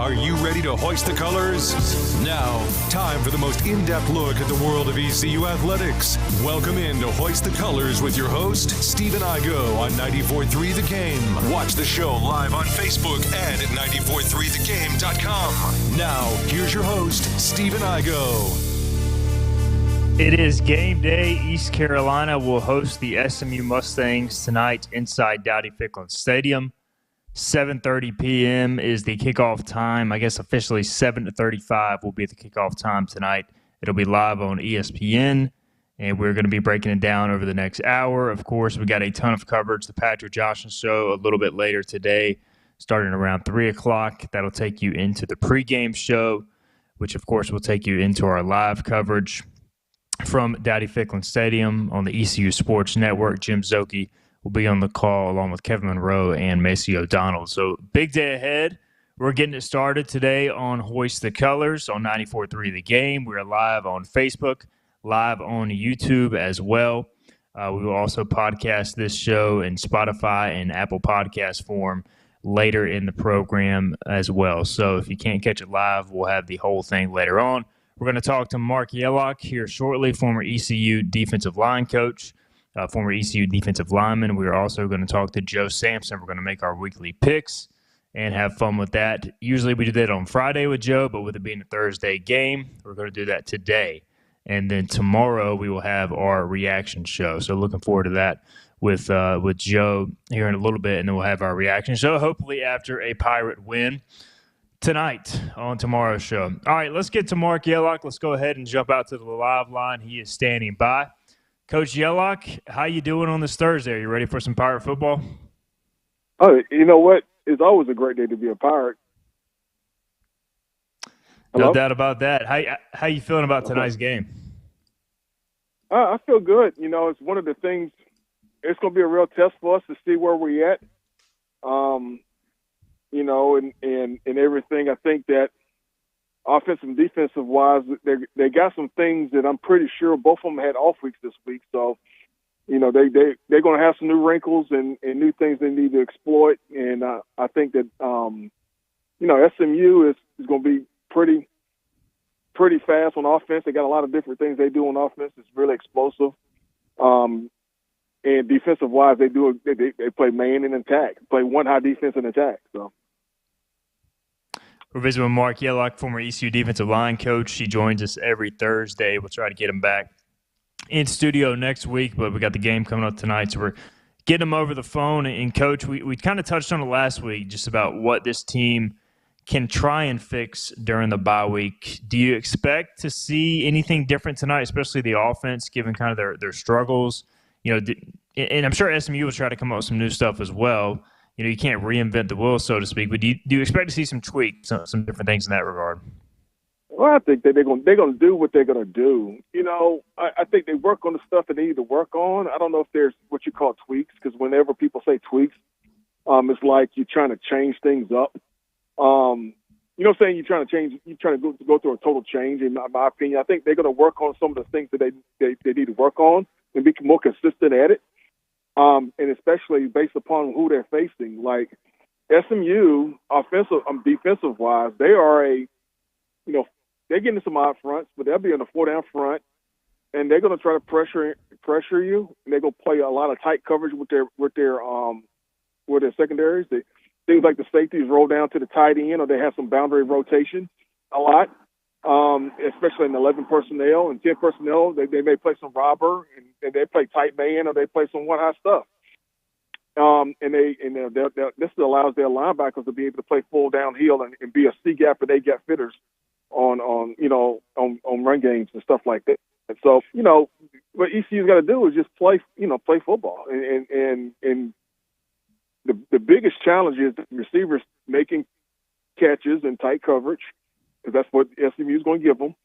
Are you ready to hoist the colors? Now, time for the most in-depth look at the world of ECU athletics. Welcome in to Hoist the Colors with your host, Stephen Igo on 94.3 The Game. Watch the show live on Facebook and at 943thegame.com. Now, here's your host, Stephen Igo. It is game day. East Carolina will host the SMU Mustangs tonight inside Dowdy-Ficklin Stadium. 7:30 p.m. is the kickoff time. I guess officially 7:35 will be the kickoff time tonight. It'll be live on ESPN, and we're going to be breaking it down over the next hour. Of course, we got a ton of coverage. The Patrick Johnson Show a little bit later today, starting around 3 o'clock. That'll take you into the pregame show, which, of course, will take you into our live coverage from Dowdy-Ficklin Stadium on the ECU Sports Network. Jim Szoke will be on the call along with Kevin Monroe and Macy O'Donnell. So big day ahead. We're getting it started today on Hoist the Colors on 94.3 The Game. We're live on Facebook, live on YouTube as well. We will also podcast this show in Spotify and Apple Podcast form later in the program as well. So if you can't catch it live, we'll have the whole thing later on. We're going to talk to Marc Yellock here shortly, former ECU defensive line coach. Former ECU defensive lineman. We're also going to talk to Joe Samson. We're going to make our weekly picks and have fun with that. Usually we do that on Friday with Joe, but with it being a Thursday game, we're going to do that today. And then tomorrow we will have our reaction show. So looking forward to that with Joe here in a little bit, and then we'll have our reaction show, hopefully after a Pirate win tonight on tomorrow's show. All right, let's get to Marc Yellock. Let's go ahead and jump out to the live line. He is standing by. Coach Yellock, how you doing on this Thursday? Are you ready for some Pirate football? Oh, you know what? It's always a great day to be a Pirate. Hello? No doubt about that. How you feeling about tonight's game? I feel good. You know, it's one of the things. It's going to be a real test for us to see where we're at. You know, and everything. I think that offensive and defensive wise, they got some things that I'm pretty sure both of them had off weeks this week. So, you know, they're going to have some new wrinkles and new things they need to exploit. And I think that, you know, SMU is going to be pretty fast on offense. They got a lot of different things they do on offense. It's really explosive. And defensive wise, they play man and attack, play one high defense and attack. So. We're visiting with Marc Yellock, former ECU defensive line coach. He joins us every Thursday. We'll try to get him back in studio next week, but we got the game coming up tonight, so we're getting him over the phone. And, Coach, we kind of touched on it last week, just about what this team can try and fix during the bye week. Do you expect to see anything different tonight, especially the offense, given kind of their struggles? You know, and I'm sure SMU will try to come up with some new stuff as well. You know, you can't reinvent the wheel, so to speak, but do you expect to see some tweaks, some different things in that regard? Well, I think that they're going to do what they're going to do. You know, I think they work on the stuff that they need to work on. I don't know if there's what you call tweaks, because whenever people say tweaks, it's like you're trying to change things up. You know what I'm saying? You're trying to go through a total change, in my opinion. I think they're going to work on some of the things that they need to work on and be more consistent at it. And especially based upon who they're facing, like SMU, defensive wise, they are they're getting some odd fronts, but they'll be in a 4-down front, and they're going to try to pressure you, and they're going to play a lot of tight coverage with their secondaries. Things like the safeties roll down to the tight end, or they have some boundary rotation a lot. Especially in 11 personnel and 10 personnel, they may play some robber and they play tight man, or they play some one high stuff. This allows their linebackers to be able to play full downhill and be a C gap and A gap fitters on run games and stuff like that. And so, you know, what ECU's got to do is just play football. And the biggest challenge is the receivers making catches in tight coverage, because that's what SMU is going to give them.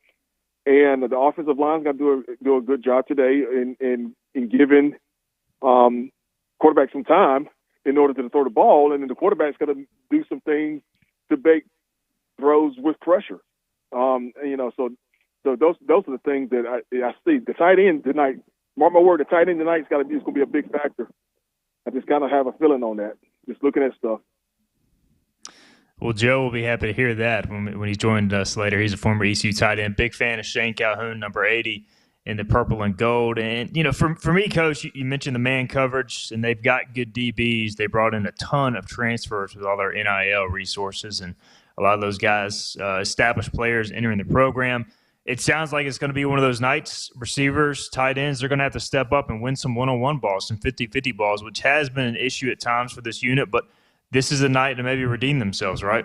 And the offensive line's got to do a good job today in giving quarterback some time in order to throw the ball, and then the quarterback's got to do some things to make throws with pressure. You know, so those are the things that I see. The tight end tonight, mark my word, the tight end tonight is going to be a big factor. I just kind of have a feeling on that, just looking at stuff. Well, Joe will be happy to hear that when he's joined us later. He's a former ECU tight end. Big fan of Shane Calhoun, number 80 in the purple and gold. And, for me, Coach, you mentioned the man coverage, and they've got good DBs. They brought in a ton of transfers with all their NIL resources, and a lot of those guys, established players entering the program. It sounds like it's going to be one of those nights. Receivers, tight ends, they're going to have to step up and win some one-on-one balls, some 50-50 balls, which has been an issue at times for this unit. But this is a night to maybe redeem themselves, right?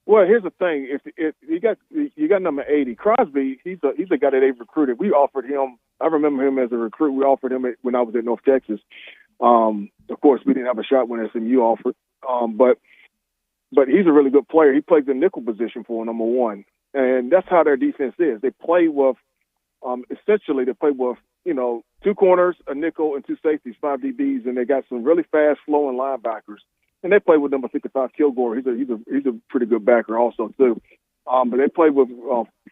Well, here's the thing: if you got number 80, Crosby, he's a guy that they've recruited. We offered him. I remember him as a recruit. We offered him when I was at North Texas. Of course, we didn't have a shot when SMU offered. But he's a really good player. He plays the nickel position for number one, and that's how their defense is. They play with essentially two corners, a nickel, and two safeties, 5 DBs, and they got some really fast, flowing linebackers. And they play with number 55, Kilgore. He's a pretty good backer also too. But they play with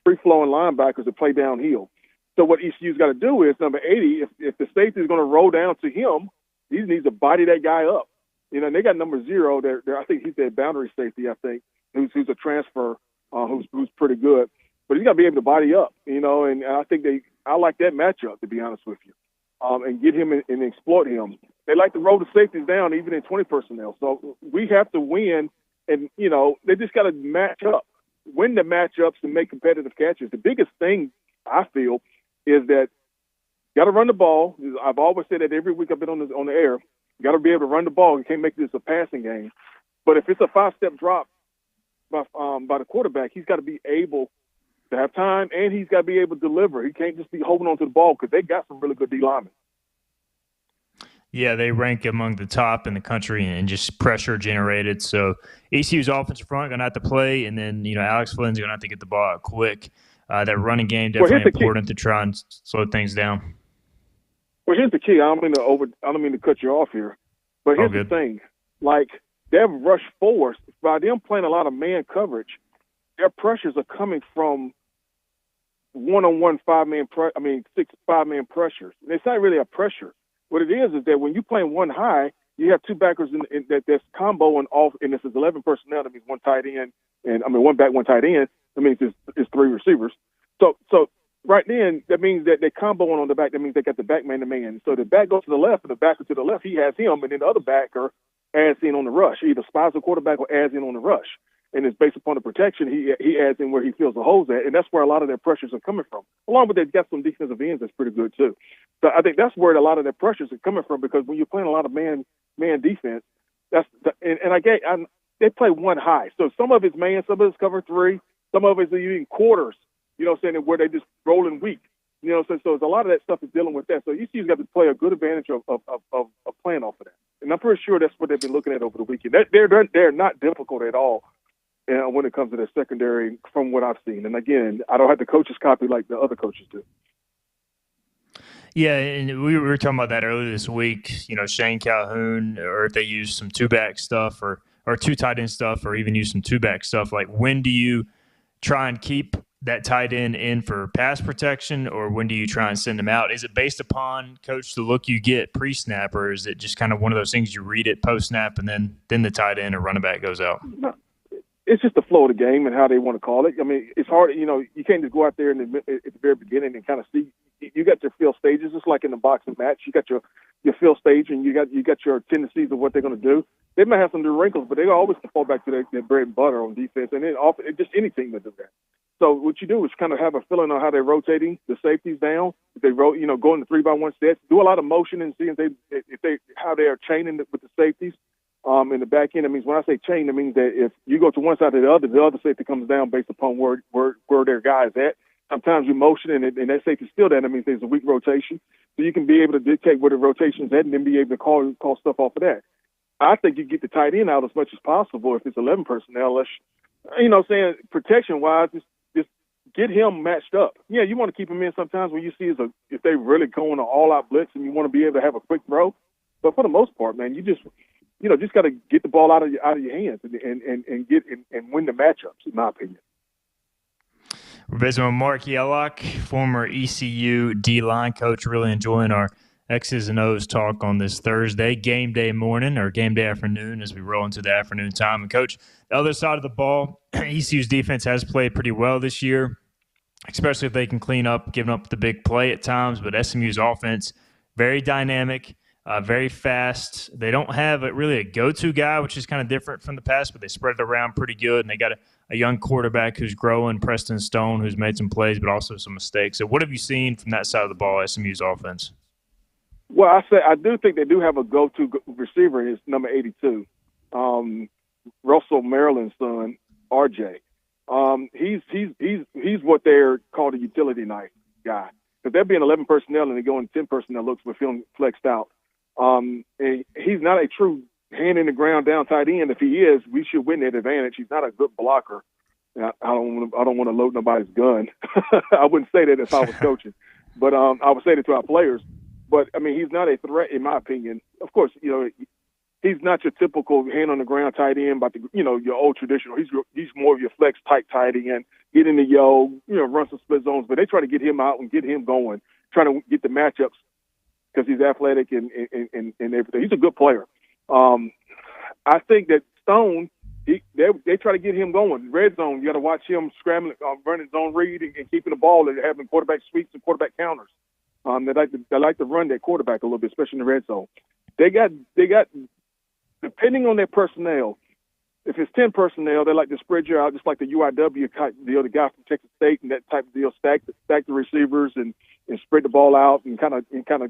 free-flowing linebackers that play downhill. So what ECU's got to do is number 80. If the safety is going to roll down to him, he needs to body that guy up. And they got number 0. I think he's their boundary safety. I think who's a transfer, who's pretty good. But he's got to be able to body up. And I think I like that matchup, to be honest with you, and get him and exploit him. They like to roll the safeties down even in 20 personnel. So we have to win, and, they just got to match up, win the matchups and make competitive catches. The biggest thing, I feel, is that you got to run the ball. I've always said that every week I've been on the air. You got to be able to run the ball. You can't make this a passing game. But if it's a 5-step drop by the quarterback, he's got to be able to have time, and he's got to be able to deliver. He can't just be holding on to the ball because they got some really good D linemen. Yeah, they rank among the top in the country and just pressure generated. So ECU's offensive front going to have to play, and then Alex Flynn's going to have to get the ball out quick. That running game definitely important to try and slow things down. Well, here's the key. I don't mean to cut you off here, but here's the thing: like their rush force, by them playing a lot of man coverage, their pressures are coming from one-on-one 5-man 5-man pressures. And it's not really a pressure. What it is that when you're playing one high, you have two backers that's comboing off, and this is 11 personnel. That means one tight end, one back, one tight end. That means it's 3 receivers. So right then, that means that they're comboing on the back. That means they got the back man to man. So the back goes to the left, and the backer to the left, he has him, and then the other backer adds in on the rush. Either spies the quarterback or adds in on the rush. And it's based upon the protection, he adds in where he feels the holes at, and that's where a lot of their pressures are coming from. Along with they've got some defensive ends that's pretty good too. So I think that's where a lot of their pressures are coming from, because when you're playing a lot of man defense, they play one high. So some of it's man, some of it's cover 3, some of it's even quarters. Where they just rolling weak. So there's a lot of that stuff is dealing with that. So ECU's got to play a good advantage of playing off of that. And I'm pretty sure that's what they've been looking at over the weekend. They're not difficult at all when it comes to their secondary, from what I've seen. And again, I don't have the coaches copy like the other coaches do. Yeah, and we were talking about that earlier this week. Shane Calhoun, or if they use some 2-back stuff or 2 tight end stuff, or even use some 2-back stuff. Like, when do you try and keep that tight end in for pass protection, or when do you try and send them out? Is it based upon, Coach, the look you get pre-snap, or is it just kind of one of those things you read it post-snap and then the tight end or running back goes out? No, it's just the flow of the game and how they want to call it. It's hard. You can't just go out there at the very beginning and kind of see. You got your field stages, just like in the boxing match. You got your field stage, and you got your tendencies of what they're going to do. They might have some wrinkles, but they always fall back to their bread and butter on defense, and then just any team that does that. So what you do is kind of have a feeling on how they're rotating the safeties down. If they go in the 3-by-1 sets, do a lot of motion and see how they are chaining with the safeties in the back end. It means when I say chain, it means that if you go to one side or the other safety comes down based upon where their guy is at. Sometimes you motion and that safety's still there. That means there's a weak rotation. So you can be able to dictate where the rotation's at and then be able to call stuff off of that. I think you get the tight end out as much as possible if it's 11 personnel. Unless, protection-wise, just get him matched up. Yeah, you want to keep him in sometimes when you see if they really go on an all-out blitz and you want to be able to have a quick throw. But for the most part, man, you just got to get the ball out of your hands and win the matchups, in my opinion. We're visiting with Marc Yellock, former ECU D-line coach. Really enjoying our X's and O's talk on this Thursday, game day morning or game day afternoon as we roll into the afternoon time. And, Coach, the other side of the ball, ECU's defense has played pretty well this year, especially if they can clean up, giving up the big play at times. But SMU's offense, very dynamic, very fast. They don't have really a go-to guy, which is kind of different from the past, but they spread it around pretty good. And they got a young quarterback who's growing, Preston Stone, who's made some plays but also some mistakes. So what have you seen from that side of the ball, SMU's offense? Well, I do think they do have a go-to receiver, and it's number 82, Russell Maryland's son, RJ. He's what they're called a utility knife guy. If they're being 11 personnel and they go in 10 personnel looks with him flexed out. And he's not a true hand in the ground down tight end. If he is, we should win that advantage. He's not a good blocker. I don't want to load nobody's gun. I wouldn't say that if I was coaching, but I would say that to our players. But, I mean, he's not a threat, in my opinion. Of course, he's not your typical hand-on-the-ground tight end, but your old traditional. He's more of your flex-type tight end, get in the run some split zones. But they try to get him out and get him going, trying to get the matchups because he's athletic and everything. He's a good player. I think that Stone, they try to get him going. Red zone, you got to watch him scrambling, running zone read and keeping the ball and having quarterback sweeps and quarterback counters. They like to run that quarterback a little bit, especially in the red zone. They got depending on their personnel. If it's 10 personnel, they like to spread you out, just like the UIW type deal, the guy from Texas State and that type of deal. Stack the receivers and spread the ball out and kind of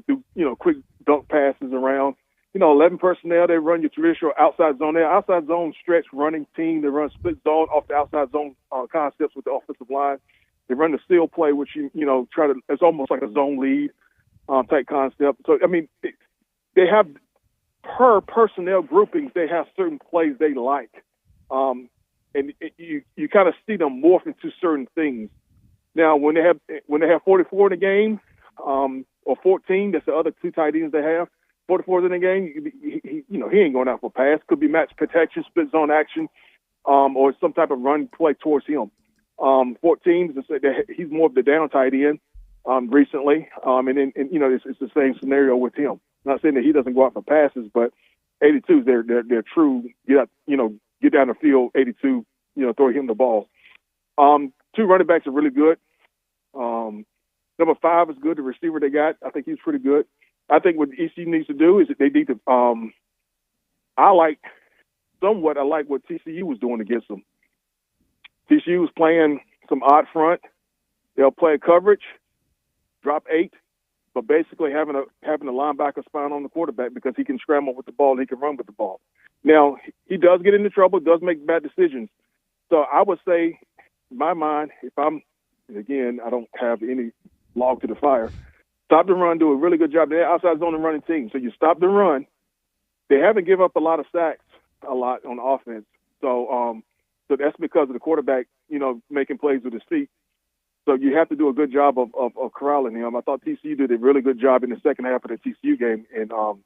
do quick dunk passes around. 11 personnel, they run your traditional outside zone. Their outside zone stretch running team. They run split zone off the outside zone concepts with the offensive line. They run the seal play, which it's almost like a zone lead type concept. So, I mean, they have per personnel groupings, they have certain plays they like. And you kind of see them morph into certain things. Now, when they have 44 in the game, or 14, that's the other two tight ends they have. 44 in the game, he ain't going out for a pass. Could be match protection, split zone action, or some type of run play towards him. 14, he's more of the down tight end recently, and it's the same scenario with him. Not saying that he doesn't go out for passes, but 82 they're true. Get down the field. 82, throw him the ball. Two running backs are really good. Number 5 is good. The receiver they got, I think he's pretty good. I think what ECU needs to do is that they need to. I like what TCU was doing against them. TCU was playing some odd front. They'll play coverage, drop 8, but basically having a linebacker spine on the quarterback because he can scramble with the ball and he can run with the ball. Now, he does get into trouble, does make bad decisions. So I would say, in my mind, I don't have any log to the fire, stop the run, do a really good job. They're outside zone and running team. So you stop the run. They haven't given up a lot of sacks on offense. So that's because of the quarterback, making plays with his feet. So you have to do a good job of corralling him. I thought TCU did a really good job in the second half of the TCU game and of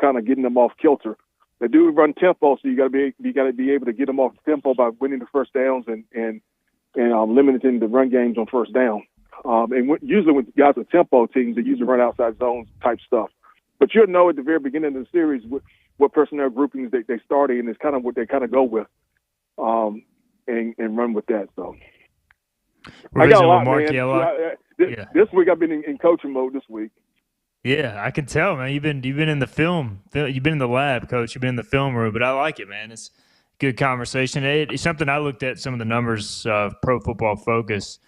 kind of getting them off kilter. They do run tempo, so you got to be able to get them off tempo by winning the first downs and limiting the run games on first down. Usually when guys are tempo teams, they usually run outside zones type stuff. But you'll know at the very beginning of the series what personnel groupings they start in is kind of what they kind of go with, and run with that. So I got a lot, Marc, man. This week I've been in coaching mode this week. Yeah, I can tell, man. You've been in the film. You've been in the lab, Coach. You've been in the film room, but I like it, man. It's good conversation. It's something I looked at some of the numbers of Pro Football Focus.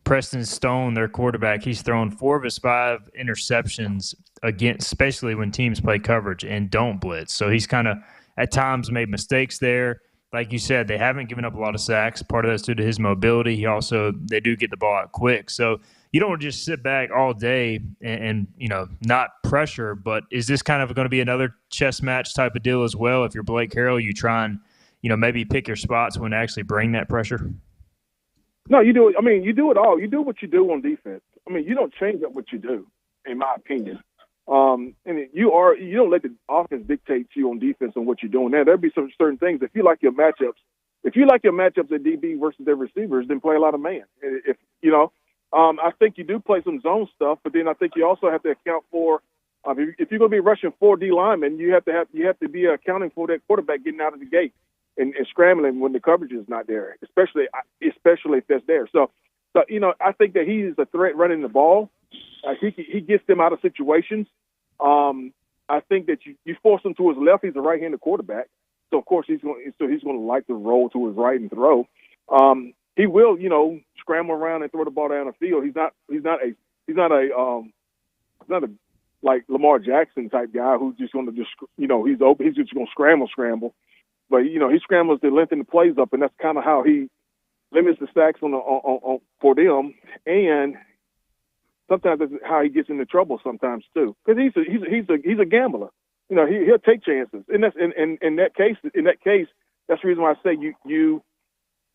Preston Stone, their quarterback, he's thrown 4 of his 5 interceptions especially when teams play coverage and don't blitz. So he's kind of at times made mistakes there. Like you said, they haven't given up a lot of sacks. Part of that's due to his mobility. They do get the ball out quick. So you don't want to just sit back all day and not pressure. But is this kind of going to be another chess match type of deal as well? If you're Blake Harrell, you try and maybe pick your spots when to actually bring that pressure. No, you do it. I mean, you do it all. You do what you do on defense. I mean, you don't change up what you do, in my opinion. And you don't let the offense dictate to you on defense on what you're doing. Now, there'll be some certain things. If you like your matchups at DB versus their receivers, then play a lot of man. If I think you do play some zone stuff, but then I think you also have to account for if you're going to be rushing 4 D linemen, you have to be accounting for that quarterback getting out of the gate and scrambling when the coverage is not there, especially if that's there. So I think that he is a threat running the ball. He gets them out of situations. I think that you force him to his left. He's a right-handed quarterback, so of course he's going to like to roll to his right and throw. He will, scramble around and throw the ball down the field. He's not a like Lamar Jackson type guy who's just going to he's open. He's just going to scramble. But he scrambles to lengthen the plays up, and that's kind of how he limits the sacks on for them. And sometimes that's how he gets into trouble sometimes too, because he's a gambler. He'll take chances, and that's in that case, that's the reason why I say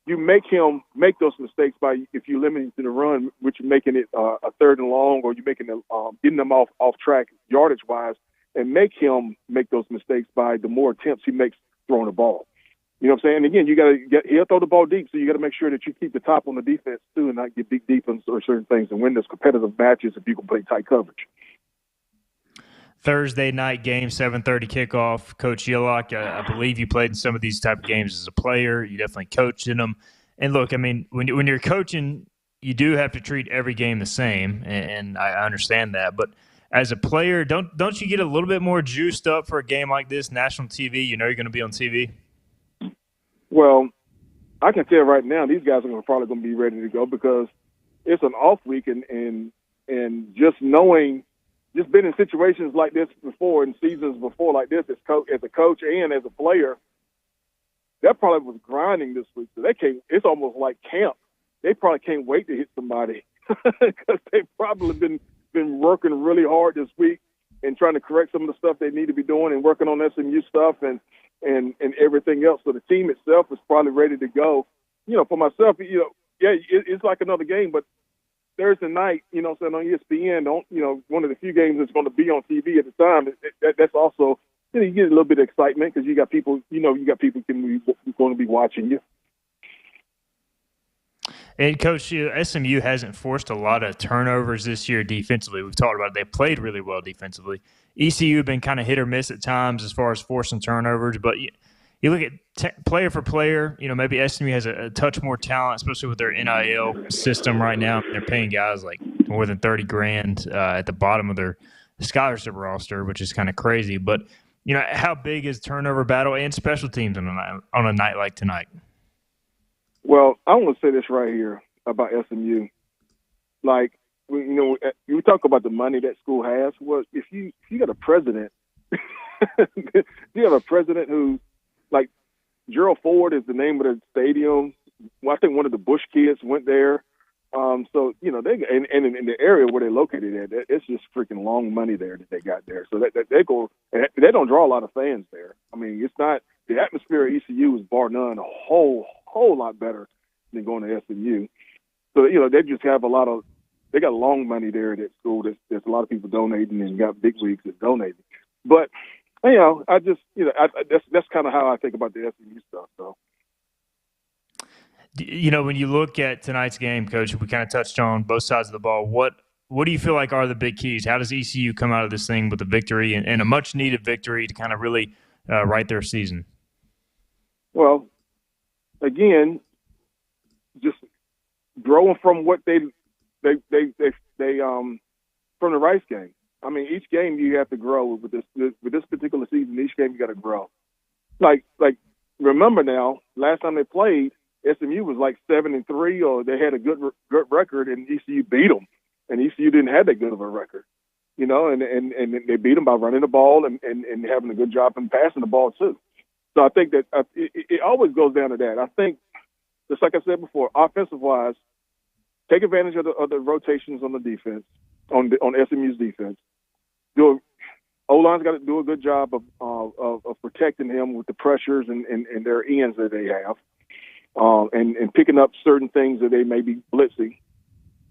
you make him make those mistakes by if you limit him to the run, which is making it a 3rd and long, or you're making them getting them off track yardage wise, and make him make those mistakes by the more attempts he makes throwing the ball. You know what I'm saying? And again, he'll throw the ball deep, so you got to make sure that you keep the top on the defense too, and not get big deep on certain things and win those competitive matches if you can play tight coverage. Thursday night game, 7:30 kickoff. Coach Yellock, I believe you played in some of these type of games as a player. You definitely coached in them. And look, I mean, when you're coaching, you do have to treat every game the same, and I understand that. But as a player, don't you get a little bit more juiced up for a game like this, national TV? You know you're going to be on TV. Well, I can tell right now these guys are probably going to be ready to go because it's an off week, and just knowing. Just been in situations like this before, in seasons before like this, as a coach and as a player, that probably was grinding this week. So it's almost like camp. They probably can't wait to hit somebody because they've probably been working really hard this week and trying to correct some of the stuff they need to be doing and working on SMU stuff and everything else. So the team itself is probably ready to go. For myself, it's like another game, but Thursday night, on ESPN, one of the few games that's going to be on TV at the time. That's also, you get a little bit of excitement because you got people, going to be watching you. And Coach, SMU hasn't forced a lot of turnovers this year defensively. We've talked about it. They played really well defensively. ECU have been kind of hit or miss at times as far as forcing turnovers, but you look at player for player, maybe SMU has a touch more talent, especially with their NIL system right now. They're paying guys like more than $30,000 at the bottom of their scholarship roster, which is kind of crazy. But, how big is turnover battle and special teams on a night like tonight? Well, I want to say this right here about SMU. Like, you talk about the money that school has. Well, if you got a president, you have a president who's like Gerald Ford is the name of the stadium. Well, I think one of the Bush kids went there. So they and in the area where they're located at, it's just freaking long money there that they got there. So that they go, and they don't draw a lot of fans there. I mean, it's not the atmosphere at ECU is bar none a whole lot better than going to SMU. So they just have they got long money there at that school. There's a lot of people donating and got big wigs that donating. But I just, that's kind of how I think about the SMU stuff. So, when you look at tonight's game, Coach, we kind of touched on both sides of the ball. What do you feel like are the big keys? How does ECU come out of this thing with a victory and a much needed victory to kind of really right their season? Well, again, just growing from what they from the Rice game. I mean, each game you have to grow with this particular season. Each game you got to grow. Like remember now, last time they played, SMU was like 7-3, or they had a good record, and ECU beat them. And ECU didn't have that good of a record, and they beat them by running the ball and having a good job in passing the ball too. So I think that it always goes down to that. I think, just like I said before, offensive wise, take advantage of the rotations on the defense, on SMU's defense. O-line's got to do a good job of protecting him with the pressures and their ends that they have, and picking up certain things that they may be blitzing.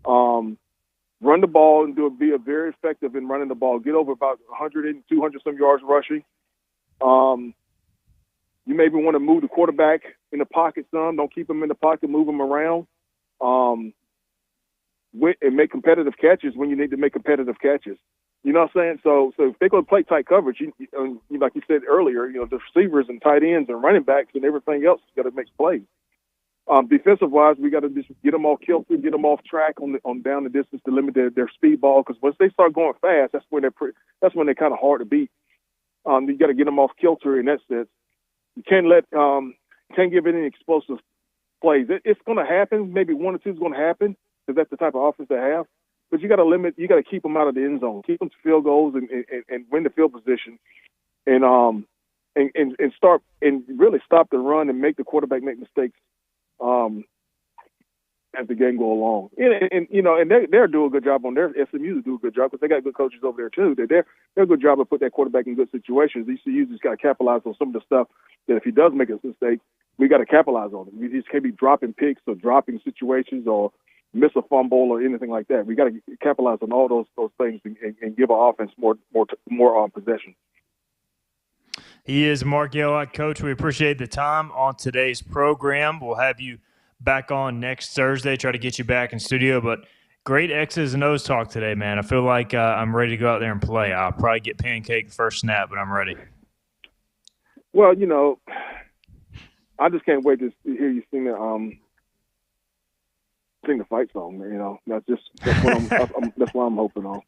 Run the ball and be very effective in running the ball. Get over about 100 and 200 some yards rushing. You maybe want to move the quarterback in the pocket some. Don't keep him in the pocket. Move him around. and make competitive catches when you need to make competitive catches. You know what I'm saying? So if they're going to play tight coverage, like you said earlier, the receivers and tight ends and running backs and everything else got to make plays. Defensive wise, we got to just get them off kilter, get them off track on down the distance to limit their speed ball. Because once they start going fast, that's when they're kind of hard to beat. You got to get them off kilter in that sense. You can't give any explosive plays. It's going to happen. Maybe one or two is going to happen because that's the type of offense they have. But you got to limit. You got to keep them out of the end zone, keep them to field goals, and win the field position, and start and really stop the run and make the quarterback make mistakes as the game go along. And they're doing a good job on their SMU do a good job because they got good coaches over there too. They're a good job of putting that quarterback in good situations. ECU just got to capitalize on some of the stuff that if he does make a mistake, we got to capitalize on it. We just can't be dropping picks or dropping situations or miss a fumble or anything like that. We got to capitalize on all those things and give our offense more possession. He is Marc Yellock. Coach, we appreciate the time on today's program. We'll have you back on next Thursday, try to get you back in studio. But great X's and O's talk today, man. I feel like I'm ready to go out there and play. I'll probably get pancake first snap, but I'm ready. Well, I just can't wait to hear you sing the fight song. That's what I'm hoping on.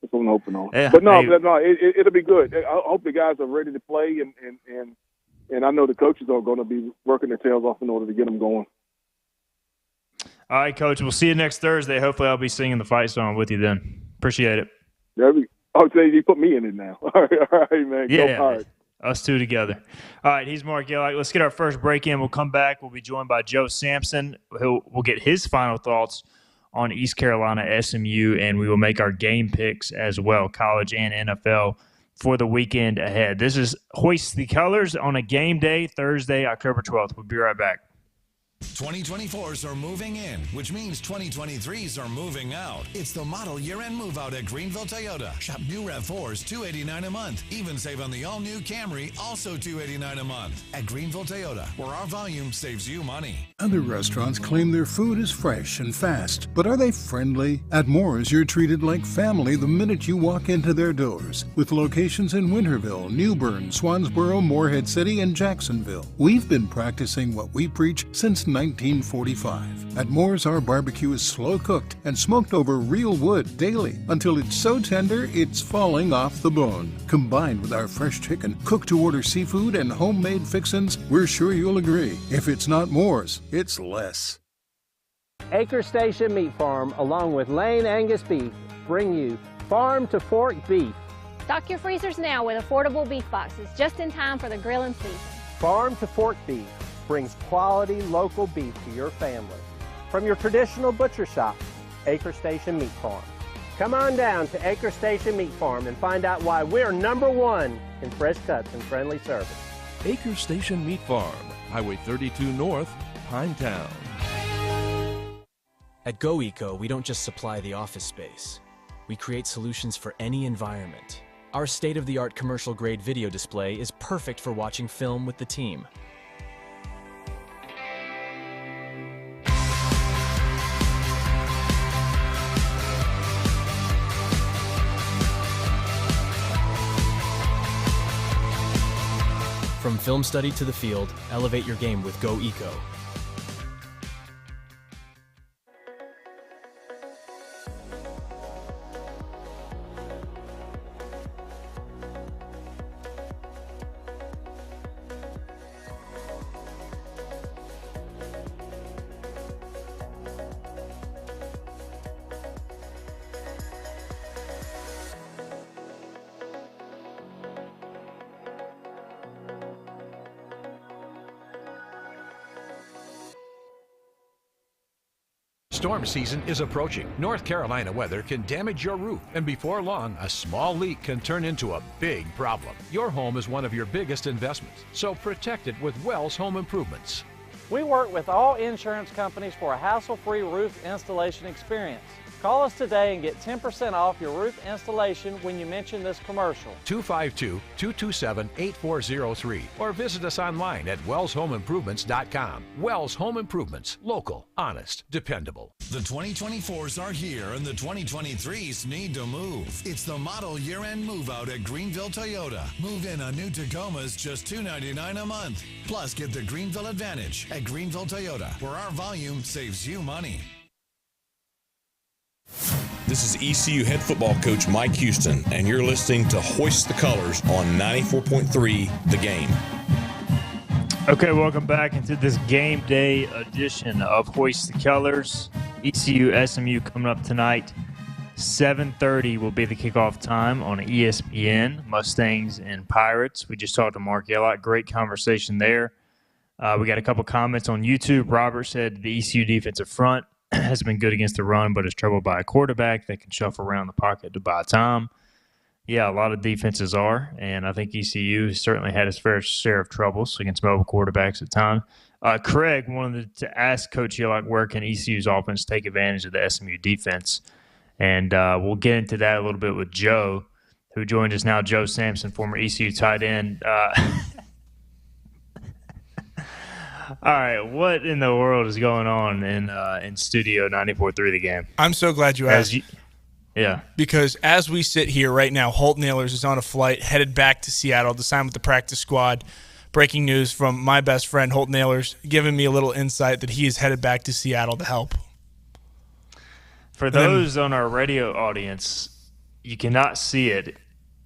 That's what I'm hoping on. Yeah, but it'll be good. I hope the guys are ready to play, and I know the coaches are going to be working their tails off in order to get them going. All right, Coach. We'll see you next Thursday. Hopefully, I'll be singing the fight song with you then. Appreciate it. You put me in it now. All right, man. Yeah, Go hard. Us two together. All right, he's Marc Yellock. Let's get our first break in. We'll come back. We'll be joined by Joe Samson. We'll get his final thoughts on East Carolina SMU, and we will make our game picks as well, college and NFL, for the weekend ahead. This is Hoist the Colors on a game day, Thursday, October 12th. We'll be right back. 2024s are moving in, which means 2023s are moving out. It's the model year-end move-out at Greenville Toyota. Shop new RAV4s, $289 a month. Even save on the all-new Camry, also $289 a month. At Greenville Toyota, where our volume saves you money. Other restaurants claim their food is fresh and fast, but are they friendly? At Moore's, you're treated like family the minute you walk into their doors. With locations in Winterville, New Bern, Swansboro, Morehead City, and Jacksonville. We've been practicing what we preach since 1945. At Moore's, our barbecue is slow cooked and smoked over real wood daily until it's so tender it's falling off the bone. Combined with our fresh chicken, cooked to order seafood, and homemade fixins, we're sure you'll agree. If it's not Moore's, it's less. Acre Station Meat Farm, along with Lane Angus Beef, bring you farm to fork beef. Stock your freezers now with affordable beef boxes, just in time for the grilling season. Farm to fork beef brings quality local beef to your family. From your traditional butcher shop, Acre Station Meat Farm. Come on down to Acre Station Meat Farm and find out why we're #1 in fresh cuts and friendly service. Acre Station Meat Farm, Highway 32 North, Pinetown. At GoEco, we don't just supply the office space. We create solutions for any environment. Our state-of-the-art commercial-grade video display is perfect for watching film with the team. From film study to the field, elevate your game with GoEco. Storm season is approaching. North Carolina weather can damage your roof, and before long, a small leak can turn into a big problem. Your home is one of your biggest investments, so protect it with Wells Home Improvements. We work with all insurance companies for a hassle-free roof installation experience. Call us today and get 10% off your roof installation when you mention this commercial. 252-227-8403 or visit us online at wellshomeimprovements.com. Wells Home Improvements. Local, honest, dependable. The 2024s are here and the 2023s need to move. It's the model year-end move out at Greenville Toyota. Move in on new Tacomas just $299 a month. Plus, get the Greenville Advantage at Greenville Toyota, where our volume saves you money. This is ECU head football coach Mike Houston, and you're listening to Hoist the Colors on 94.3 The Game. Okay, welcome back into this game day edition of Hoist the Colors. ECU SMU coming up tonight. 7:30 will be the kickoff time on ESPN. Mustangs and Pirates. We just talked to Marc Yellock. Great conversation there. We got a couple comments on YouTube. Robert said the ECU defensive front has been good against the run, but is troubled by a quarterback that can shuffle around the pocket to buy time. Yeah, a lot of defenses are, and I think ECU has certainly had its fair share of troubles against mobile quarterbacks at times. Craig wanted to ask Coach Yellock where can ECU's offense take advantage of the SMU defense, and we'll get into that a little bit with Joe, who joined us now. Joe Samson, former ECU tight end. All right, what in the world is going on in Studio 94.3 The Game? I'm so glad you asked. Yeah. Because as we sit here right now, Holt Nailers is on a flight headed back to Seattle to sign with the practice squad. Breaking news from my best friend, Holt Nailers, giving me a little insight that he is headed back to Seattle to help. For those on our radio audience, you cannot see it.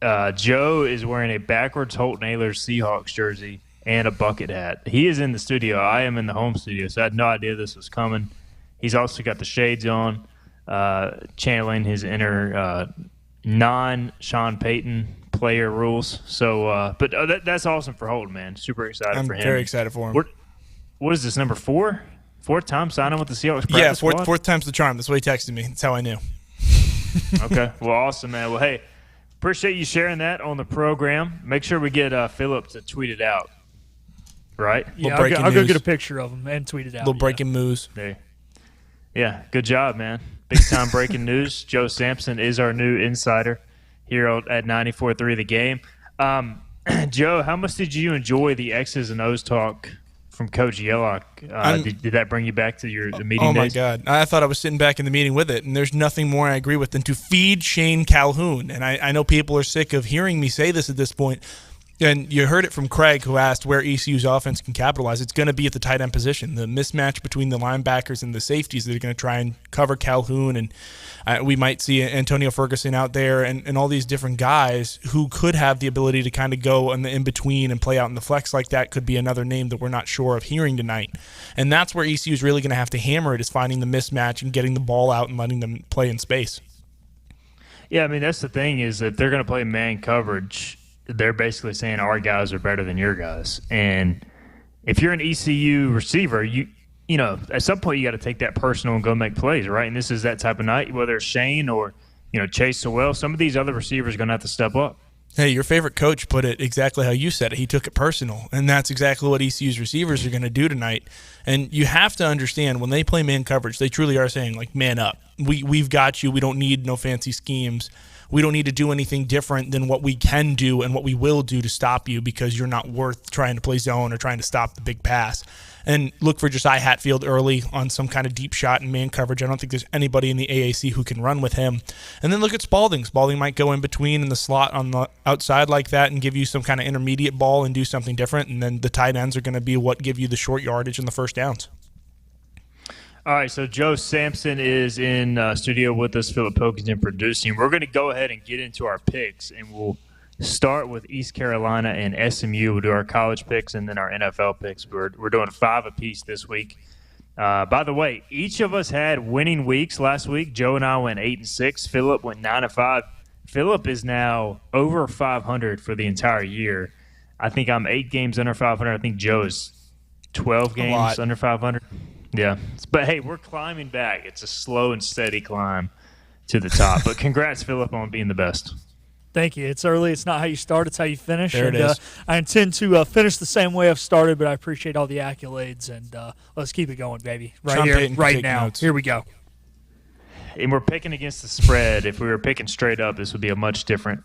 Joe is wearing a backwards Holt Nailers Seahawks jersey and a bucket hat. He is in the studio. I am in the home studio, so I had no idea this was coming. He's also got the shades on, channeling his inner non-Sean Payton player rules. So, but that's awesome for Holden, man. Super excited for him. I'm very excited for him. What is this, number 4? Fourth time signing with the Seahawks practice squad? Yeah, fourth time's the charm. That's what he texted me. That's how I knew. Okay. Well, awesome, man. Well, hey, appreciate you sharing that on the program. Make sure we get Phillip to tweet it out. Right? Yeah, I'll go get a picture of him and tweet it out. Little breaking news. There. Yeah, good job, man. Big-time breaking news. Joe Samson is our new insider here at 94.3 The Game. Joe, how much did you enjoy the X's and O's talk from Coach Yellock? Did that bring you back to the meeting days? Oh, my God. I thought I was sitting back in the meeting with it, and there's nothing more I agree with than to feed Shane Calhoun. And I know people are sick of hearing me say this at this point. And you heard it from Craig, who asked where ECU's offense can capitalize. It's going to be at the tight end position. The mismatch between the linebackers and the safeties that are going to try and cover Calhoun. And we might see Antonio Ferguson out there and all these different guys who could have the ability to kind of go in the in-between and play out in the flex like that. Could be another name that we're not sure of hearing tonight. And that's where ECU is really going to have to hammer it, is finding the mismatch and getting the ball out and letting them play in space. Yeah, I mean, that's the thing, is that they're going to play man coverage. They're basically saying our guys are better than your guys. And if you're an ECU receiver, you know, at some point you got to take that personal and go make plays, right? And this is that type of night, whether it's Shane or, Chase Sewell. Some of these other receivers are going to have to step up. Hey, your favorite coach put it exactly how you said it. He took it personal, and that's exactly what ECU's receivers are going to do tonight. And you have to understand, when they play man coverage, they truly are saying, like, man up. We've got you. We don't need no fancy schemes. We don't need to do anything different than what we can do and what we will do to stop you, because you're not worth trying to play zone or trying to stop the big pass. And look for Josiah Hatfield early on some kind of deep shot in man coverage. I don't think there's anybody in the AAC who can run with him. And then look at Spalding. Spalding might go in between in the slot on the outside like that and give you some kind of intermediate ball and do something different. And then the tight ends are going to be what give you the short yardage and the first downs. All right, so Joe Samson is in studio with us, Philip Pilkington producing. We're going to go ahead and get into our picks, and we'll start with East Carolina and SMU. We'll do our college picks and then our NFL picks. We're doing 5 apiece this week. By the way, each of us had winning weeks last week. Joe and I went 8-6. Philip went 9-5. Philip is now over 500 for the entire year. I think I'm 8 games under 500. I think Joe is 12 games under 500. Yeah. But, hey, we're climbing back. It's a slow and steady climb to the top. But congrats, Philip, on being the best. Thank you. It's early. It's not how you start. It's how you finish. There it is. I intend to finish the same way I've started, but I appreciate all the accolades, and let's keep it going, baby. Right Sean here, Payton right now. Notes. Here we go. and we're picking against the spread. If we were picking straight up, this would be a much different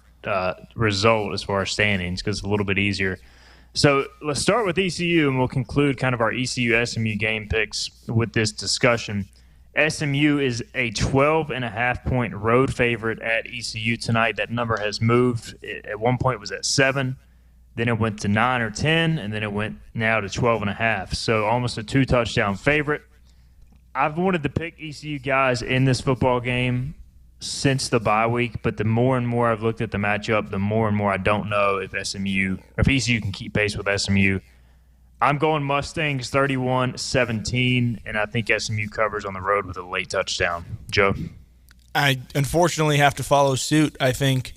result as far as standings because it's a little bit easier. So let's start with ECU, and we'll conclude kind of our ECU-SMU game picks with this discussion. SMU is a 12.5-point road favorite at ECU tonight. That number has moved. At one point it was at 7. Then it went to 9 or 10, and then it went now to 12.5. So almost a 2-touchdown favorite. I've wanted to pick ECU guys in this football game since the bye week, but the more and more I've looked at the matchup, the more and more I don't know if ECU can keep pace with SMU. I'm going Mustangs 31-17, and I think SMU covers on the road with a late touchdown. Joe? I unfortunately have to follow suit. I think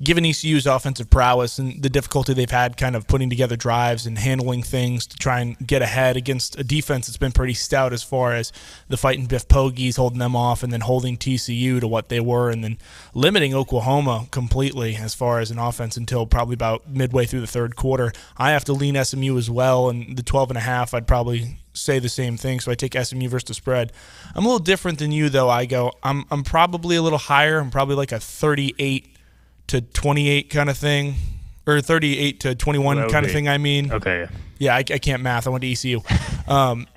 given ECU's offensive prowess and the difficulty they've had kind of putting together drives and handling things to try and get ahead against a defense that's been pretty stout as far as the Fighting Biff Pogies, holding them off and then holding TCU to what they were and then limiting Oklahoma completely as far as an offense until probably about midway through the third quarter. I have to lean SMU as well, and the 12.5 I'd probably say the same thing, so I take SMU versus the spread. I'm a little different than you, though. I'm probably a little higher. I'm probably like a 38-28 kind of thing, or 38-21 kind of thing. I mean, okay, yeah, I can't math. I went to ECU,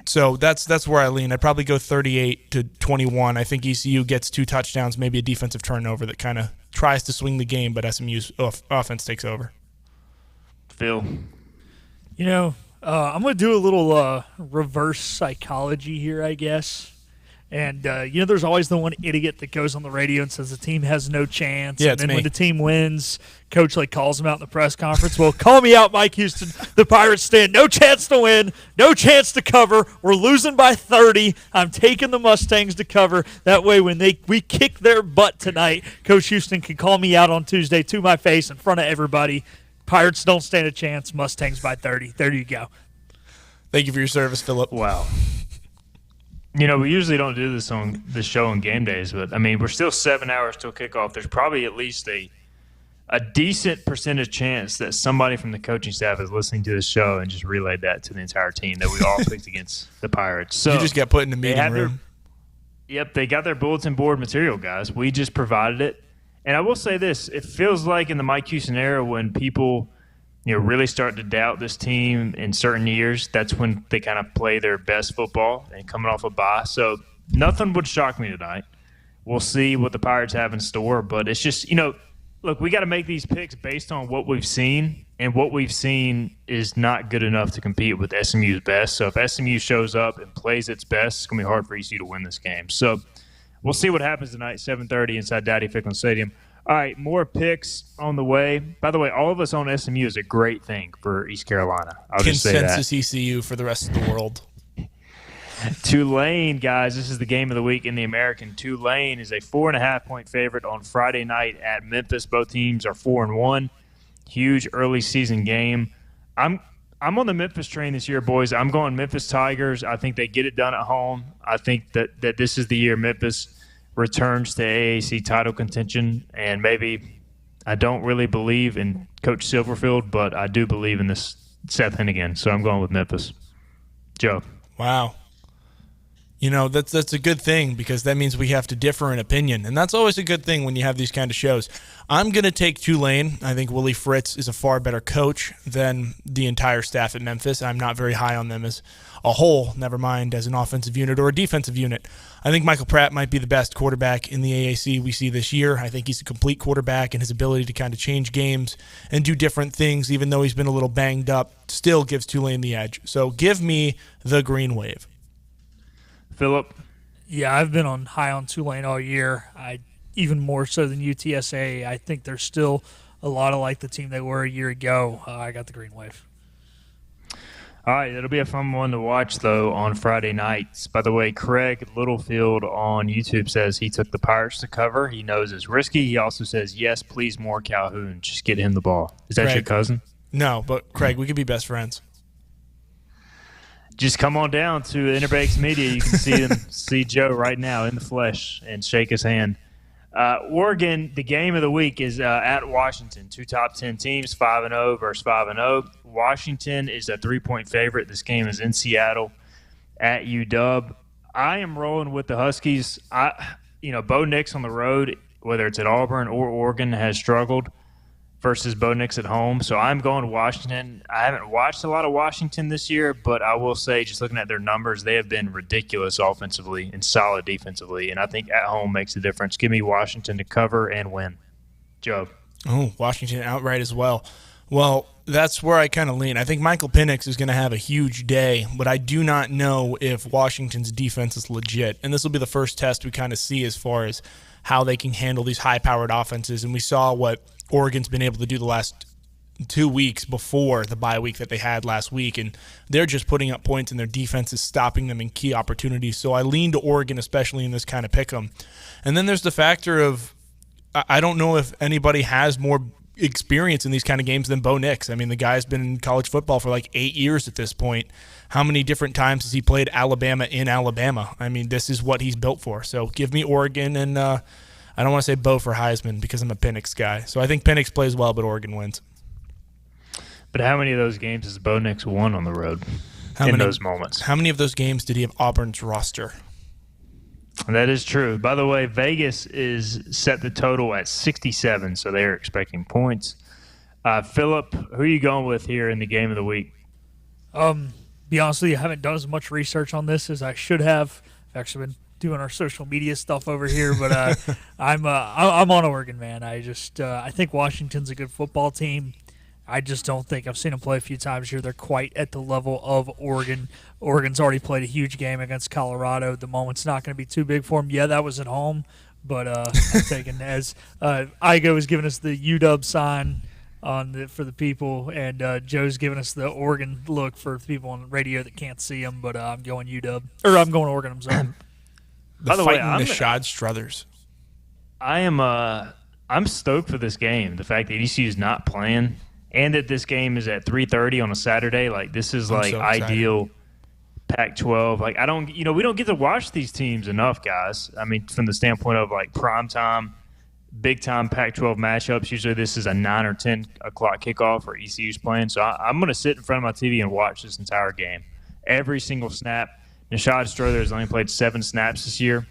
so that's where I lean. I'd probably go 38-21. I think ECU gets 2 touchdowns, maybe a defensive turnover that kind of tries to swing the game, but SMU's offense takes over. Phil, I'm going to do a little reverse psychology here, I guess. And, there's always the one idiot that goes on the radio and says the team has no chance. Yeah, and then me. when the team wins, coach calls them out in the press conference. Well, call me out, Mike Houston. The Pirates stand no chance to win, no chance to cover. We're losing by 30. I'm taking the Mustangs to cover. That way when we kick their butt tonight, Coach Houston can call me out on Tuesday to my face in front of everybody. Pirates don't stand a chance. Mustangs by 30. There you go. Thank you for your service, Philip. Wow. We usually don't do this on the show on game days, but, we're still 7 hours till kickoff. There's probably at least a decent percentage chance that somebody from the coaching staff is listening to this show and just relayed that to the entire team that we all picked against the Pirates. So you just got put in the meeting room. They got their bulletin board material, guys. We just provided it. And I will say this. It feels like in the Mike Houston era when people – really start to doubt this team in certain years, that's when they kind of play their best football and coming off a bye. So nothing would shock me tonight. We'll see what the Pirates have in store. But it's just, look, we got to make these picks based on what we've seen, and what we've seen is not good enough to compete with SMU's best. So if SMU shows up and plays its best, it's going to be hard for ECU to win this game. So we'll see what happens tonight, 7:30 inside Daddy Ficklin Stadium. All right, more picks on the way. By the way, all of us on SMU is a great thing for East Carolina. I'll just say that. Consensus ECU for the rest of the world. Tulane, guys, this is the game of the week in the American. Tulane is a 4.5-point favorite on Friday night at Memphis. Both teams are 4-1. Huge early season game. I'm on the Memphis train this year, boys. I'm going Memphis Tigers. I think they get it done at home. I think that this is the year Memphis returns to AAC title contention, and maybe I don't really believe in Coach Silverfield, but I do believe in this Seth Hennigan, so I'm going with Memphis. Joe. Wow. That's a good thing because that means we have to differ in opinion, and that's always a good thing when you have these kind of shows. I'm going to take Tulane. I think Willie Fritz is a far better coach than the entire staff at Memphis. I'm not very high on them as a whole, never mind as an offensive unit or a defensive unit. I think Michael Pratt might be the best quarterback in the AAC we see this year. I think he's a complete quarterback, and his ability to kind of change games and do different things, even though he's been a little banged up, still gives Tulane the edge. So give me the green wave. Philip? Yeah, I've been high on Tulane all year. Even more so than UTSA. I think they're still a lot like the team they were a year ago. I got the green wave. All right, it'll be a fun one to watch, though, on Friday nights. By the way, Craig Littlefield on YouTube says he took the Pirates to cover. He knows it's risky. He also says, yes, please, more Calhoun. Just get him the ball. Is that Craig, your cousin? No, but Craig, we could be best friends. Just come on down to Interbanks Media. You can see Joe right now in the flesh and shake his hand. Oregon, the game of the week is at Washington. 2 top 10 teams, 5-0 versus 5-0. Washington is a 3-point favorite. This game is in Seattle at UW. I am rolling with the Huskies. Bo Nix on the road, whether it's at Auburn or Oregon, has struggled versus Bo Nix at home. So I'm going Washington. I haven't watched a lot of Washington this year, but I will say, just looking at their numbers, they have been ridiculous offensively and solid defensively. And I think at home makes a difference. Give me Washington to cover and win. Joe. Oh, Washington outright as well. Well, that's where I kind of lean. I think Michael Penix is going to have a huge day, but I do not know if Washington's defense is legit. And this will be the first test we kind of see as far as how they can handle these high-powered offenses. And we saw what Oregon's been able to do the last 2 weeks before the bye week that they had last week, and they're just putting up points, and their defense is stopping them in key opportunities. So I lean to Oregon, especially in this kind of pick'em. And then there's the factor of I don't know if anybody has more experience in these kind of games than Bo Nix. I mean, the guy's been in college football for like 8 years at this point. How many different times has he played Alabama in Alabama? I mean, this is what he's built for. So give me Oregon, and I don't want to say Bo for Heisman because I'm a Penix guy. So I think Penix plays well, but Oregon wins. But how many of those games has Bo Nix won on the road those moments? How many of those games did he have Auburn's roster? That is true. By the way, Vegas is set the total at 67, so they're expecting points. Philip, who are you going with here in the game of the week? Be honest with you, I haven't done as much research on this as I should have. I've actually been doing our social media stuff over here, but I'm on Oregon, man. I think Washington's a good football team. I just don't think I've seen them play a few times here. They're quite at the level of Oregon. Oregon's already played a huge game against Colorado. The moment's not going to be too big for them. Yeah, that was at home, but I'm taking as Igo is giving us the UW sign for the people, and Joe's giving us the Oregon look for the people on the radio that can't see them. But I'm going UW, or I'm going Oregon. I'm sorry. By the way, Nishad Struthers. I'm stoked for this game. The fact that ECU is not playing. And that this game is at 3:30 on a Saturday, like this is like ideal Pac-12. Like we don't get to watch these teams enough, guys. I mean, from the standpoint of like prime time, big time Pac-12 matchups. Usually this is a 9 or 10 o'clock kickoff or ECU's playing. So I'm going to sit in front of my TV and watch this entire game, every single snap. Nishad Strother has only played 7 snaps this year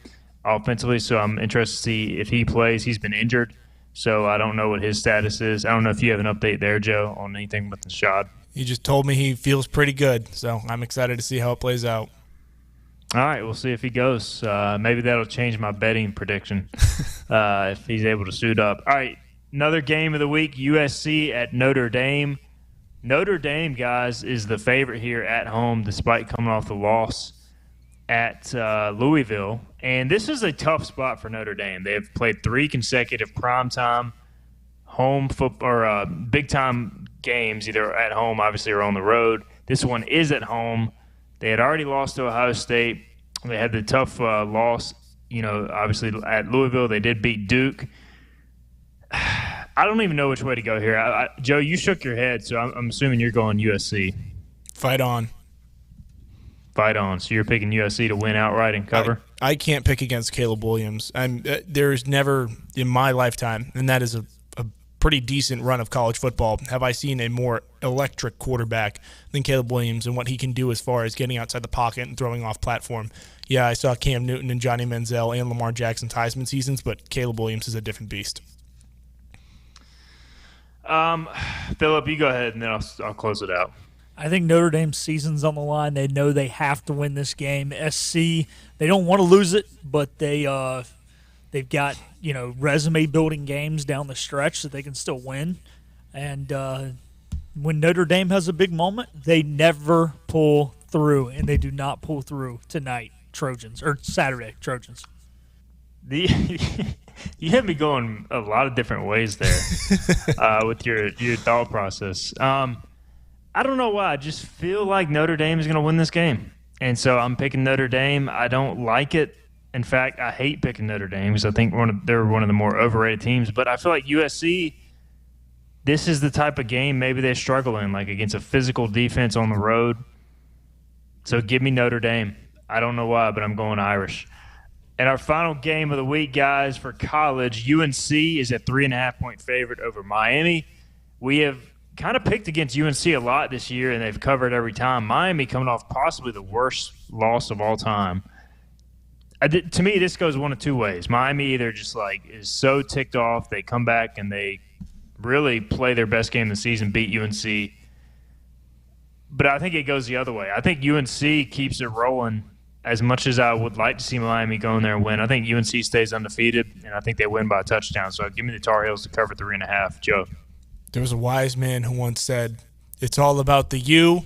offensively, so I'm interested to see if he plays. He's been injured. So I don't know what his status is. I don't know if you have an update there, Joe, on anything with Nishad. He just told me he feels pretty good, so I'm excited to see how it plays out. All right, we'll see if he goes. Maybe that'll change my betting prediction if he's able to suit up. All right, another game of the week, USC at Notre Dame. Notre Dame, guys, is the favorite here at home despite coming off the loss at Louisville. And this is a tough spot for Notre Dame. They have played 3 consecutive primetime home football or big-time games, either at home, obviously, or on the road. This one is at home. They had already lost to Ohio State. They had the tough loss, obviously at Louisville. They did beat Duke. I don't even know which way to go here. Joe, you shook your head, so I'm assuming you're going USC. Fight on. Fight on. So you're picking USC to win outright and cover? I can't pick against Caleb Williams. There's never in my lifetime, and that is a pretty decent run of college football, have I seen a more electric quarterback than Caleb Williams and what he can do as far as getting outside the pocket and throwing off platform. Yeah, I saw Cam Newton and Johnny Manziel and Lamar Jackson's Heisman seasons, but Caleb Williams is a different beast. Philip, you go ahead, and then I'll close it out. I think Notre Dame's season's on the line. They know they have to win this game. SC, they don't want to lose it, but they've got resume building games down the stretch that they can still win. And when Notre Dame has a big moment, they never pull through, and they do not pull through tonight, Trojans, or Saturday, Trojans. You had me going a lot of different ways there with your thought process. I don't know why. I just feel like Notre Dame is going to win this game. And so I'm picking Notre Dame. I don't like it. In fact, I hate picking Notre Dame because I think they're one of the more overrated teams. But I feel like USC, this is the type of game maybe they struggle in, like against a physical defense on the road. So give me Notre Dame. I don't know why, but I'm going Irish. And our final game of the week, guys, for college, UNC is a 3.5-point favorite over Miami. We have kind of picked against UNC a lot this year, and they've covered every time. Miami coming off possibly the worst loss of all time. To me, this goes one of two ways. Miami either just is so ticked off, they come back and they really play their best game of the season, beat UNC. But I think it goes the other way. I think UNC keeps it rolling as much as I would like to see Miami go in there and win. I think UNC stays undefeated, and I think they win by a touchdown. So give me the Tar Heels to cover 3.5. Joe. There was a wise man who once said, "It's all about the U."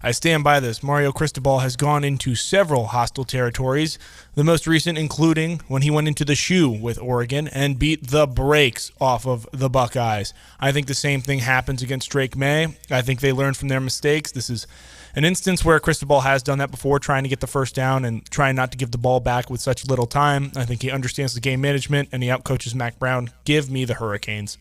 I stand by this. Mario Cristobal has gone into several hostile territories, the most recent including when he went into the shoe with Oregon and beat the brakes off of the Buckeyes. I think the same thing happens against Drake May. I think they learn from their mistakes. This is an instance where Cristobal has done that before, trying to get the first down and trying not to give the ball back with such little time. I think he understands the game management, and he outcoaches Mac Brown. Give me the Hurricanes.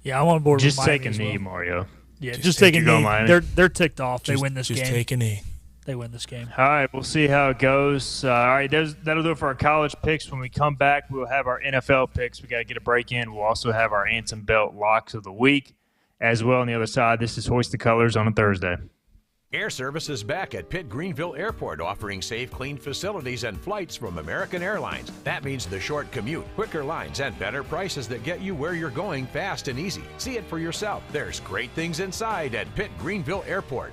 Yeah, I'm on board with Miami. Just take a knee, Mario. Yeah, just take a knee. They're ticked off. They win this game. Just take a knee. They win this game. All right, we'll see how it goes. All right, that'll do it for our college picks. When we come back, we'll have our NFL picks. We got to get a break in. We'll also have our Anthem Belt locks of the week as well. On the other side, this is Hoist the Colors on a Thursday. Air Service is back at Pitt Greenville Airport, offering safe, clean facilities and flights from American Airlines. That means the short commute, quicker lines, and better prices that get you where you're going fast and easy. See it for yourself. There's great things inside at Pitt Greenville Airport.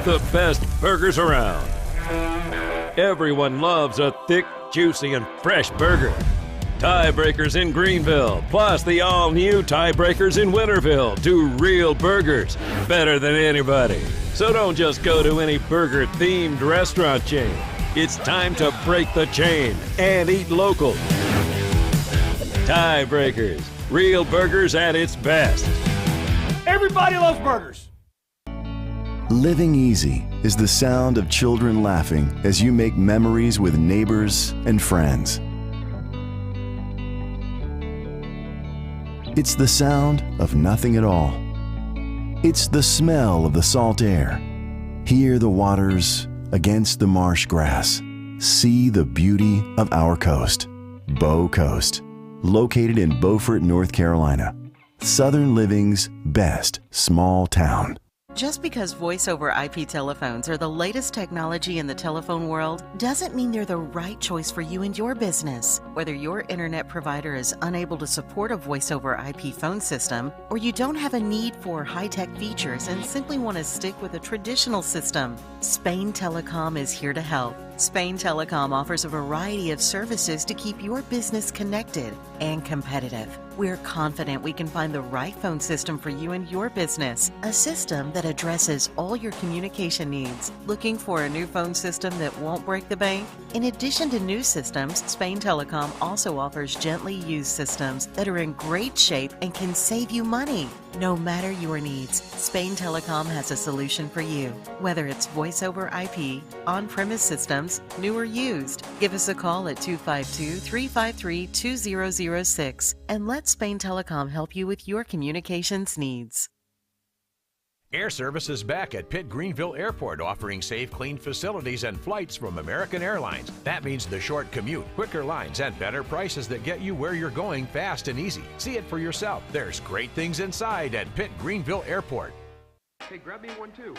The best burgers around. Everyone loves a thick, juicy, and fresh burger. Tiebreakers in Greenville, plus the all-new Tiebreakers in Winterville. Do real burgers better than anybody. So don't just go to any burger-themed restaurant chain. It's time to break the chain and eat local. Tiebreakers, real burgers at its best. Everybody loves burgers. Living easy is the sound of children laughing as you make memories with neighbors and friends. It's the sound of nothing at all. It's the smell of the salt air. Hear the waters against the marsh grass. See the beauty of our coast. Bow Coast, located in Beaufort, North Carolina. Southern Living's best small town. Just because voice-over IP telephones are the latest technology in the telephone world doesn't mean they're the right choice for you and your business. Whether your internet provider is unable to support a voice-over IP phone system, or you don't have a need for high-tech features and simply want to stick with a traditional system, Spain Telecom is here to help. Spain Telecom offers a variety of services to keep your business connected and competitive. We're confident we can find the right phone system for you and your business, a system that addresses all your communication needs. Looking for a new phone system that won't break the bank? In addition to new systems, Spain Telecom also offers gently used systems that are in great shape and can save you money. No matter your needs, Spain Telecom has a solution for you. Whether it's voice over IP, on-premise systems, new or used, give us a call at 252-353-2006 and let Spain Telecom help you with your communications needs. Air Service is back at Pitt Greenville Airport, offering safe, clean facilities and flights from American Airlines. That means the short commute, quicker lines, and better prices that get you where you're going fast and easy. See it for yourself. There's great things inside at Pitt Greenville Airport. Hey, grab me one too.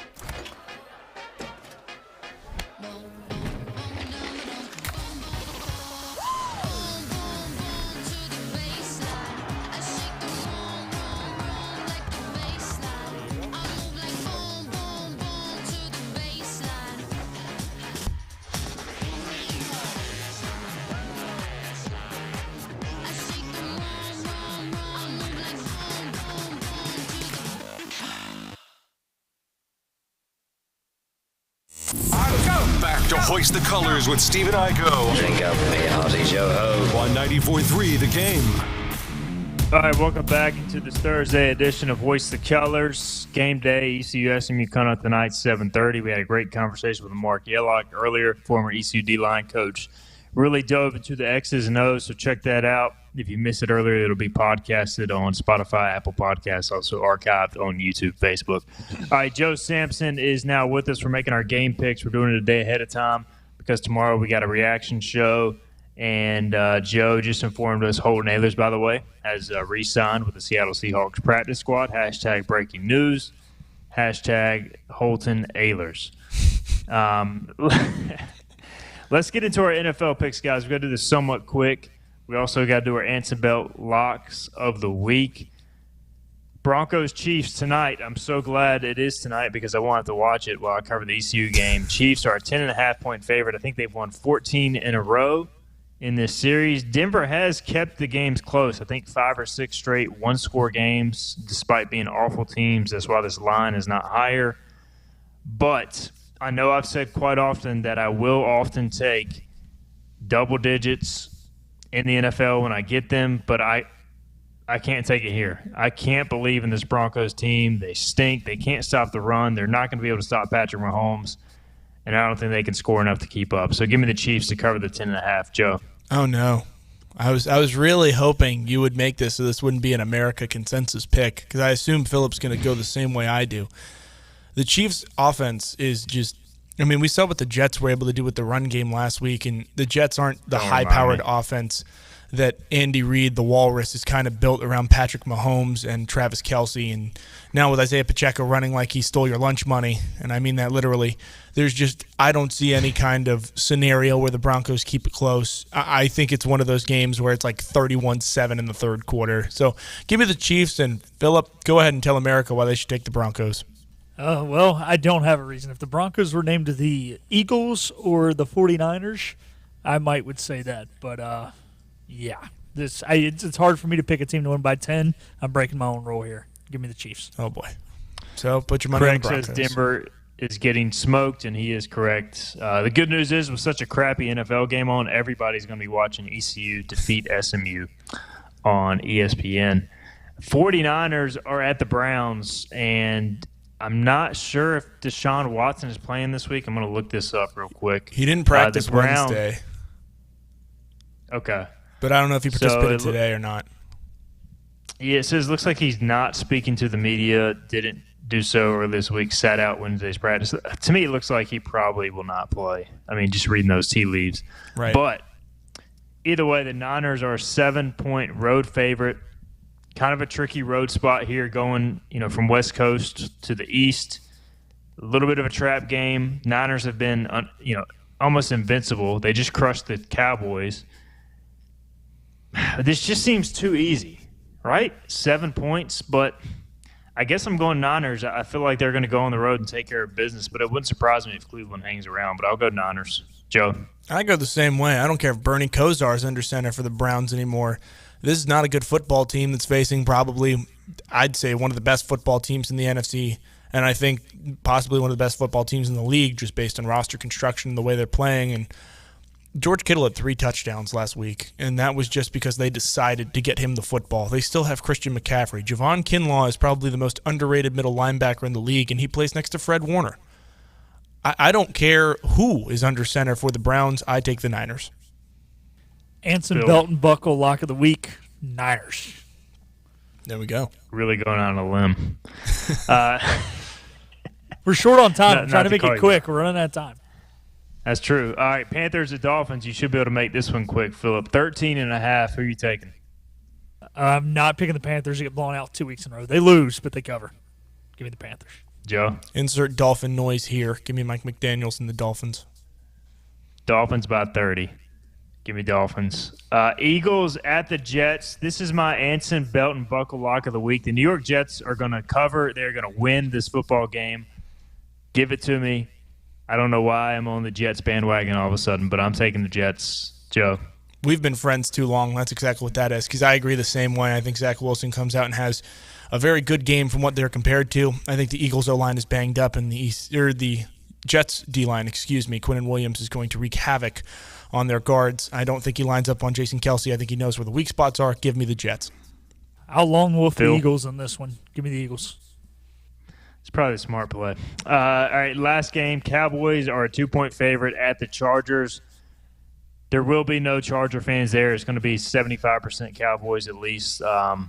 Back to Hoist the Colors with Stephen Igo. Drink up for me, hearties, yo-ho. On 94.3 The Game. All right, welcome back into this Thursday edition of Hoist the Colors. Game day, ECU SMU coming up tonight, 7:30. We had a great conversation with Marc Yellock earlier, former ECU D-line coach. Really dove into the X's and O's, so check that out. If you missed it earlier, it'll be podcasted on Spotify, Apple Podcasts, also archived on YouTube, Facebook. All right, Joe Samson is now with us. We're making our game picks. We're doing it a day ahead of time because tomorrow we got a reaction show. And Joe just informed us, Holton Ahlers, by the way, has re-signed with the Seattle Seahawks practice squad. Hashtag breaking news. Hashtag Holton Ahlers. Let's get into our NFL picks, guys. We're going to do this somewhat quick. We also got to do our Anson Belt locks of the week. Broncos Chiefs tonight. I'm so glad it is tonight because I wanted to watch it while I cover the ECU game. Chiefs are a 10.5-point favorite. I think they've won 14 in a row in this series. Denver has kept the games close. I think 5 or 6 straight one-score games despite being awful teams. That's why this line is not higher. But I know I've said quite often that I will often take double digits in the NFL when I get them, but I can't take it here. I can't believe in this Broncos team. They stink. They can't stop the run. They're not going to be able to stop Patrick Mahomes, and I don't think they can score enough to keep up. So give me the Chiefs to cover the 10.5, Joe. Oh, no. I was really hoping you would make this so this wouldn't be an America consensus pick because I assume Philip's going to go the same way I do. The Chiefs' offense is just – I mean, we saw what the Jets were able to do with the run game last week, and the Jets aren't the high-powered offense that Andy Reid, the Walrus, is kind of built around Patrick Mahomes and Travis Kelce. And now with Isaiah Pacheco running like he stole your lunch money, and I mean that literally, there's just – I don't see any kind of scenario where the Broncos keep it close. I think it's one of those games where it's like 31-7 in the third quarter. So give me the Chiefs, and Philip, go ahead and tell America why they should take the Broncos. Well, I don't have a reason. If the Broncos were named the Eagles or the 49ers, I would say that. But, yeah, it's hard for me to pick a team to win by 10. I'm breaking my own rule here. Give me the Chiefs. Oh, boy. So put your money on the Broncos. Craig says Denver is getting smoked, and he is correct. The good news is with such a crappy NFL game on, everybody's going to be watching ECU defeat SMU on ESPN. 49ers are at the Browns, and I'm not sure if Deshaun Watson is playing this week. I'm going to look this up real quick. He didn't practice Wednesday. Okay. But I don't know if he participated today or not. Yeah, it says looks like he's not speaking to the media, didn't do so earlier this week, sat out Wednesday's practice. To me, it looks like he probably will not play. I mean, just reading those tea leaves. Right. But either way, the Niners are a 7-point road favorite. Kind of a tricky road spot here going, from West Coast to the East. A little bit of a trap game. Niners have been, almost invincible. They just crushed the Cowboys. This just seems too easy, right? 7 points, but I guess I'm going Niners. I feel like they're going to go on the road and take care of business, but it wouldn't surprise me if Cleveland hangs around, but I'll go Niners. Joe? I go the same way. I don't care if Bernie Kosar is under center for the Browns anymore. This is not a good football team that's facing probably, I'd say, one of the best football teams in the NFC, and I think possibly one of the best football teams in the league just based on roster construction and the way they're playing. And George Kittle had 3 touchdowns last week, and that was just because they decided to get him the football. They still have Christian McCaffrey. Javon Kinlaw is probably the most underrated middle linebacker in the league, and he plays next to Fred Warner. I don't care who is under center for the Browns. I take the Niners. Anson Belt and Buckle lock of the week, Niners. There we go. Really going on a limb. We're short on time. I'm trying to make it quick. We're running out of time. That's true. All right, Panthers at Dolphins. You should be able to make this one quick, Philip. 13.5. Who are you taking? I'm not picking the Panthers. They get blown out 2 weeks in a row. They lose, but they cover. Give me the Panthers. Joe? Insert Dolphin noise here. Give me Mike McDaniels and the Dolphins. Dolphins by 30. Give me Dolphins. Eagles at the Jets. This is my Anson Belt and Buckle lock of the week. The New York Jets are going to cover. They're going to win this football game. Give it to me. I don't know why I'm on the Jets bandwagon all of a sudden, but I'm taking the Jets. Joe? We've been friends too long. That's exactly what that is, because I agree the same way. I think Zach Wilson comes out and has a very good game from what they're compared to. I think the Eagles' O-line is banged up, and the Jets' D-line, Quinnen Williams is going to wreak havoc on their guards. I don't think he lines up on Jason Kelce. I think he knows where the weak spots are. Give me the Jets. I'll long wolf the Eagles on this one. Give me the Eagles. It's probably a smart play. All right, last game. Cowboys are a 2-point favorite at the Chargers. There will be no Charger fans there. It's going to be 75% Cowboys at least. I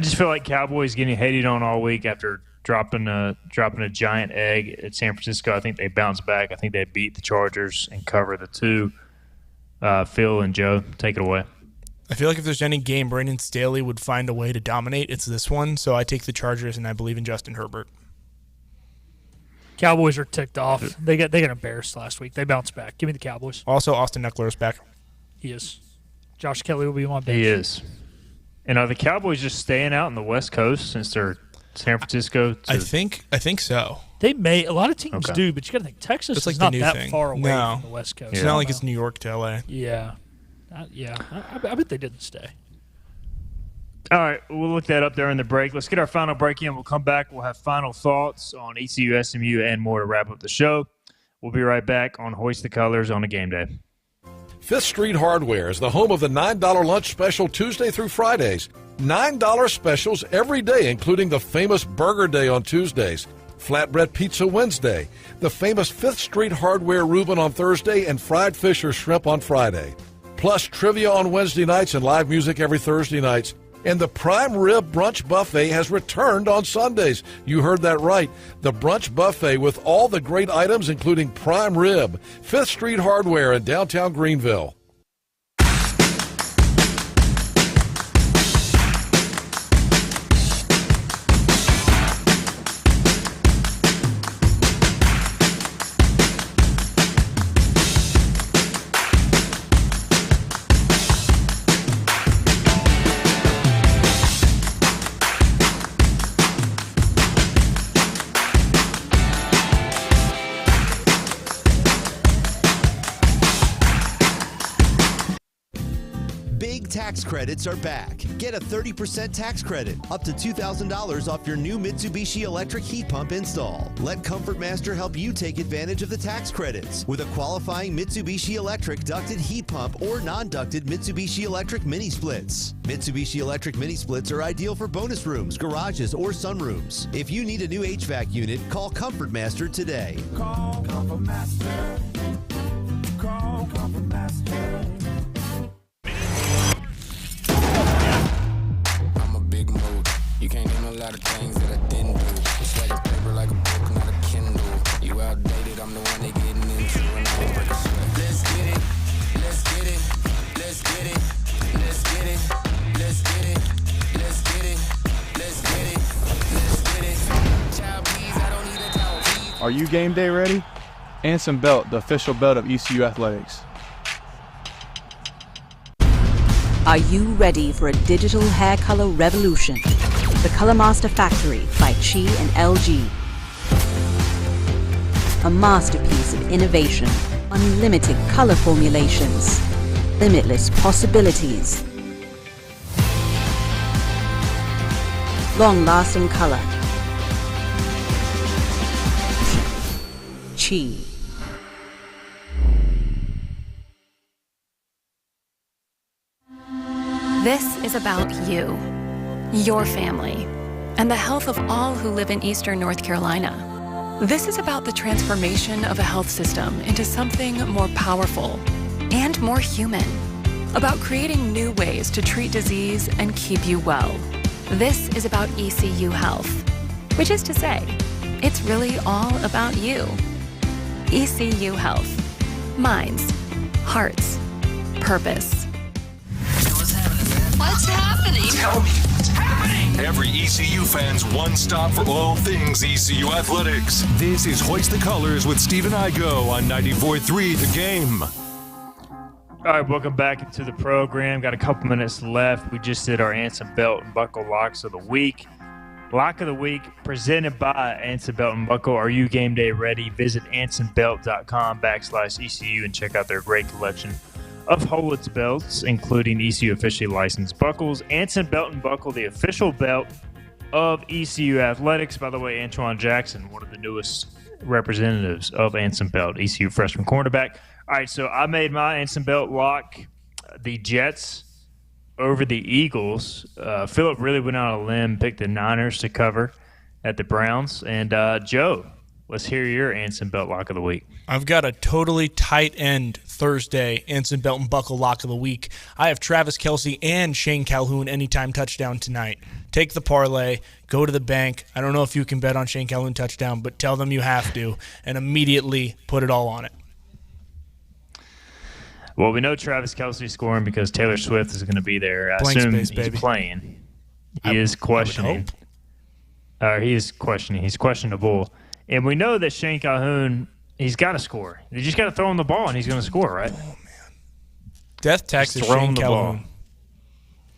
just feel like Cowboys getting hated on all week after dropping a giant egg at San Francisco. I think they bounce back. I think they beat the Chargers and cover the 2. Phil and Joe, take it away. I feel like if there's any game Brandon Staley would find a way to dominate, it's this one. So I take the Chargers, and I believe in Justin Herbert. Cowboys are ticked off. They got embarrassed last week. They bounced back. Give me the Cowboys. Also, Austin Eckler is back. He is. Josh Kelly will be on bench. He is. And are the Cowboys just staying out in the West Coast since they're San Francisco? I think so. They may. A lot of teams do, but you got to think Texas is not that far away from the West Coast. It's not like it's New York to LA. Yeah. I bet they didn't stay. All right, we'll look that up during the break. Let's get our final break in. We'll come back. We'll have final thoughts on ECU, SMU, and more to wrap up the show. We'll be right back on Hoist the Colors on a game day. Fifth Street Hardware is the home of the $9 lunch special Tuesday through Fridays. $9 specials every day, including the famous Burger Day on Tuesdays, Flatbread Pizza Wednesday, the famous Fifth Street Hardware Reuben on Thursday, and fried fish or shrimp on Friday. Plus trivia on Wednesday nights and live music every Thursday nights. And the Prime Rib Brunch Buffet has returned on Sundays. You heard that right. The Brunch Buffet with all the great items, including prime rib. Fifth Street Hardware in downtown Greenville. Tax credits are back. Get a 30% tax credit, up to $2,000 off your new Mitsubishi electric heat pump install. Let Comfort Master help you take advantage of the tax credits with a qualifying Mitsubishi electric ducted heat pump or non-ducted Mitsubishi electric mini splits. Mitsubishi electric mini splits are ideal for bonus rooms, garages, or sunrooms. If you need a new HVAC unit, call Comfort Master today. Call Comfort Master. Call Comfort Master. You can't name a lot of things that I didn't do. It's like a paper, like a book, not a Kindle. You outdated, I'm the one they getting into, and I don't break a sweat. Let's get it, let's get it, let's get it, let's get it, let's get it, let's get it, let's get it, let's get it. Child, please, I don't need a towel, please. Are you game day ready? Anson Belt, the official belt of ECU Athletics. Are you ready for a digital hair color revolution? The Color Master Factory by Chi and LG. A masterpiece of innovation, unlimited color formulations, limitless possibilities, long-lasting color. Chi. This is about you, your family, and the health of all who live in Eastern North Carolina. This is about the transformation of a health system into something more powerful and more human, about creating new ways to treat disease and keep you well. This is about ECU Health, which is to say, it's really all about you. ECU Health. Minds, hearts, purpose. What's happening? Tell me what's happening. Every ECU fan's one stop for all things ECU athletics. This is Hoist the Colors with Stephen Igo on 94.3 The Game. All right, welcome back into the program. Got a couple minutes left. We just did our Anson Belt and Buckle Locks of the Week. Lock of the Week presented by Anson Belt and Buckle. Are you game day ready? Visit ansonbelt.com/ECU and check out their great collection of Holitz belts, including ECU officially licensed buckles. Anson Belt and Buckle, the official belt of ECU Athletics. By the way, Antoine Jackson, one of the newest representatives of Anson Belt, ECU freshman cornerback. All right, so I made my Anson Belt lock the Jets over the Eagles. Philip really went out on a limb, picked the Niners to cover at the Browns. And Joe, let's hear your Anson Belt lock of the week. I've got a totally tight end Thursday Anson Belt and Buckle lock of the week. I have Travis Kelce and Shane Calhoun anytime touchdown tonight. Take the parlay, go to the bank. I don't know if you can bet on Shane Calhoun touchdown, but tell them you have to, and immediately put it all on it. Well, we know Travis Kelce scoring because Taylor Swift is going to be there. I Blank assume space, he's baby. playing. He is questioning. He is questioning. He's questionable. And we know that Shane Calhoun, he's got to score. You just got to throw him the ball, and he's going to score, right? Oh, man. Death taxes throw Shane him the Calhoun. ball.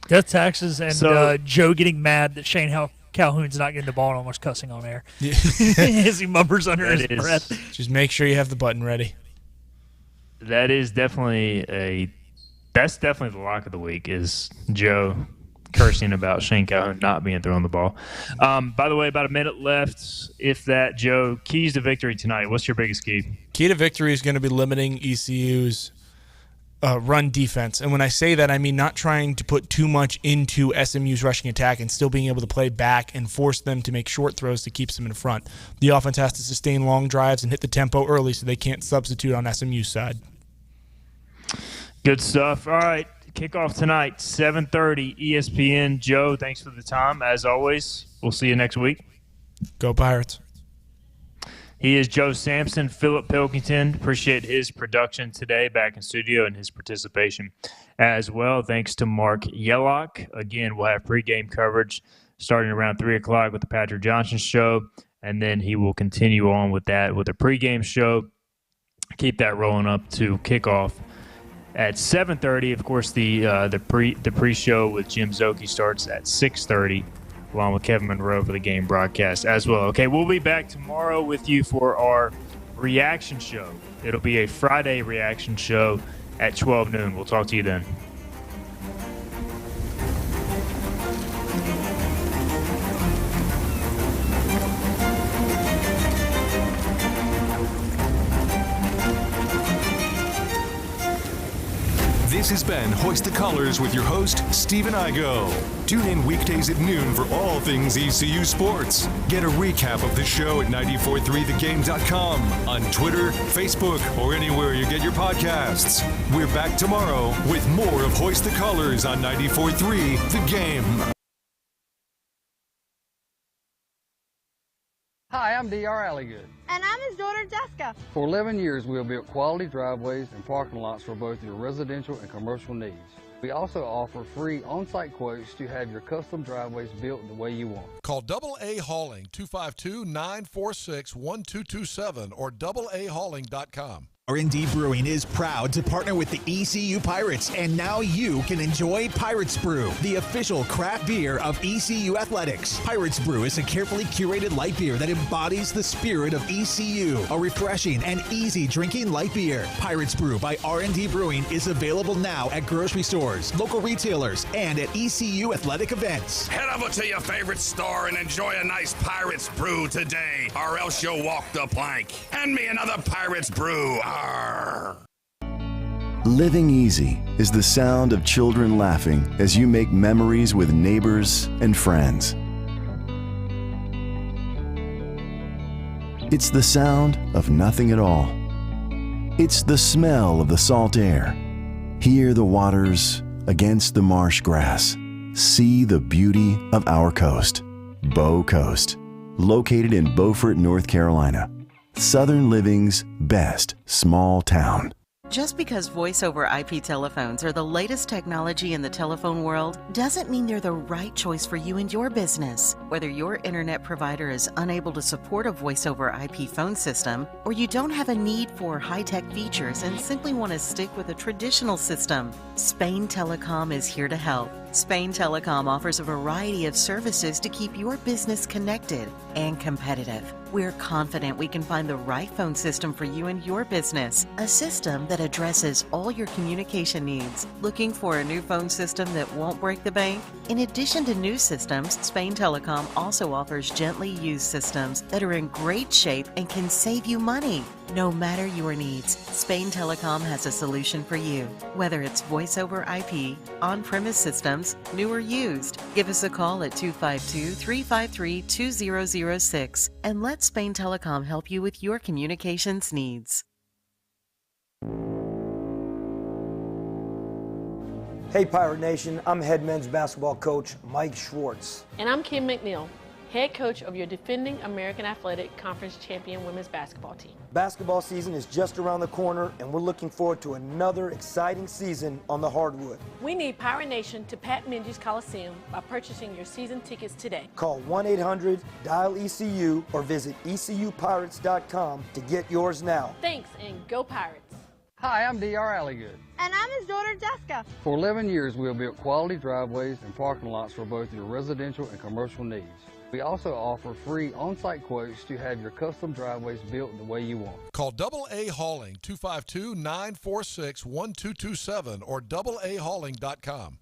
Death taxes and Joe getting mad that Shane Calhoun's not getting the ball and almost cussing on air as he mumbers under his breath. Just make sure you have the button ready. That is definitely that's definitely the lock of the week is Joe cursing about Shane Calhoun not being thrown the ball. By the way, about a minute left. If that, Joe, keys to victory tonight. What's your biggest key? Key to victory is going to be limiting ECU's run defense. And when I say that, I mean not trying to put too much into SMU's rushing attack and still being able to play back and force them to make short throws to keep them in front. The offense has to sustain long drives and hit the tempo early so they can't substitute on SMU's side. Good stuff. All right, kickoff tonight, 7:30, ESPN. Joe, thanks for the time. As always, we'll see you next week. Go Pirates. He is Joe Samson. Philip Pilkington, appreciate his production today back in studio and his participation as well. Thanks to Marc Yellock. Again, we'll have pregame coverage starting around 3 o'clock with the Patrick Johnson Show, and then he will continue on with that with a pregame show. Keep that rolling up to kickoff at 7:30. Of course, the pre-show with Jim Zoki starts at 6:30. Along with Kevin Monroe for the game broadcast as well. Okay, we'll be back tomorrow with you for our reaction show. It'll be a Friday reaction show at 12 noon. We'll talk to you then. This has been Hoist the Colors with your host, Stephen Igo. Tune in weekdays at noon for all things ECU sports. Get a recap of the show at 943thegame.com, on Twitter, Facebook, or anywhere you get your podcasts. We're back tomorrow with more of Hoist the Colors on 943 The Game. Hi, I'm D.R. Alligood. And I'm his daughter, Jessica. For 11 years, we have built quality driveways and parking lots for both your residential and commercial needs. We also offer free on-site quotes to have your custom driveways built the way you want. Call AA Hauling 252-946-1227 or AAHauling.com. R&D Brewing is proud to partner with the ECU Pirates, and now you can enjoy Pirates Brew, the official craft beer of ECU Athletics. Pirates Brew is a carefully curated light beer that embodies the spirit of ECU, a refreshing and easy drinking light beer. Pirates Brew by R&D Brewing is available now at grocery stores, local retailers, and at ECU athletic events. Head over to your favorite store and enjoy a nice Pirates Brew today, or else you'll walk the plank. Hand me another Pirates Brew. Living easy is the sound of children laughing as you make memories with neighbors and friends. It's the sound of nothing at all. It's the smell of the salt air. Hear the waters against the marsh grass. See the beauty of our coast, Bow Coast, located in Beaufort, North Carolina. Southern Living's best small town. Just because voice over IP telephones are the latest technology in the telephone world doesn't mean they're the right choice for you and your business. Whether your internet provider is unable to support a voice over IP phone system, or you don't have a need for high-tech features and simply want to stick with a traditional system, Spain Telecom is here to help. Spain Telecom offers a variety of services to keep your business connected and competitive. We're confident we can find the right phone system for you and your business, a system that addresses all your communication needs. Looking for a new phone system that won't break the bank? In addition to new systems, Spain Telecom also offers gently used systems that are in great shape and can save you money. No matter your needs, Spain Telecom has a solution for you. Whether it's voice over IP, on-premise systems, new or used, give us a call at 252-353-2006 and let Spain Telecom help you with your communications needs. Hey Pirate Nation, I'm head men's basketball coach Mike Schwartz. And I'm Kim McNeil. head coach of your defending American Athletic Conference champion women's basketball team. Basketball season is just around the corner, and we're looking forward to another exciting season on the hardwood. We need Pirate Nation to Pat Minji's Coliseum by purchasing your season tickets today. Call 1-800-DIAL-ECU or visit ECUPirates.com to get yours now. Thanks, and go Pirates. Hi, I'm D.R. Alligood. And I'm his daughter, Jessica. For 11 years, we have built quality driveways and parking lots for both your residential and commercial needs. We also offer free on-site quotes to have your custom driveways built the way you want. Call AA Hauling 252-946-1227 or AAHauling.com.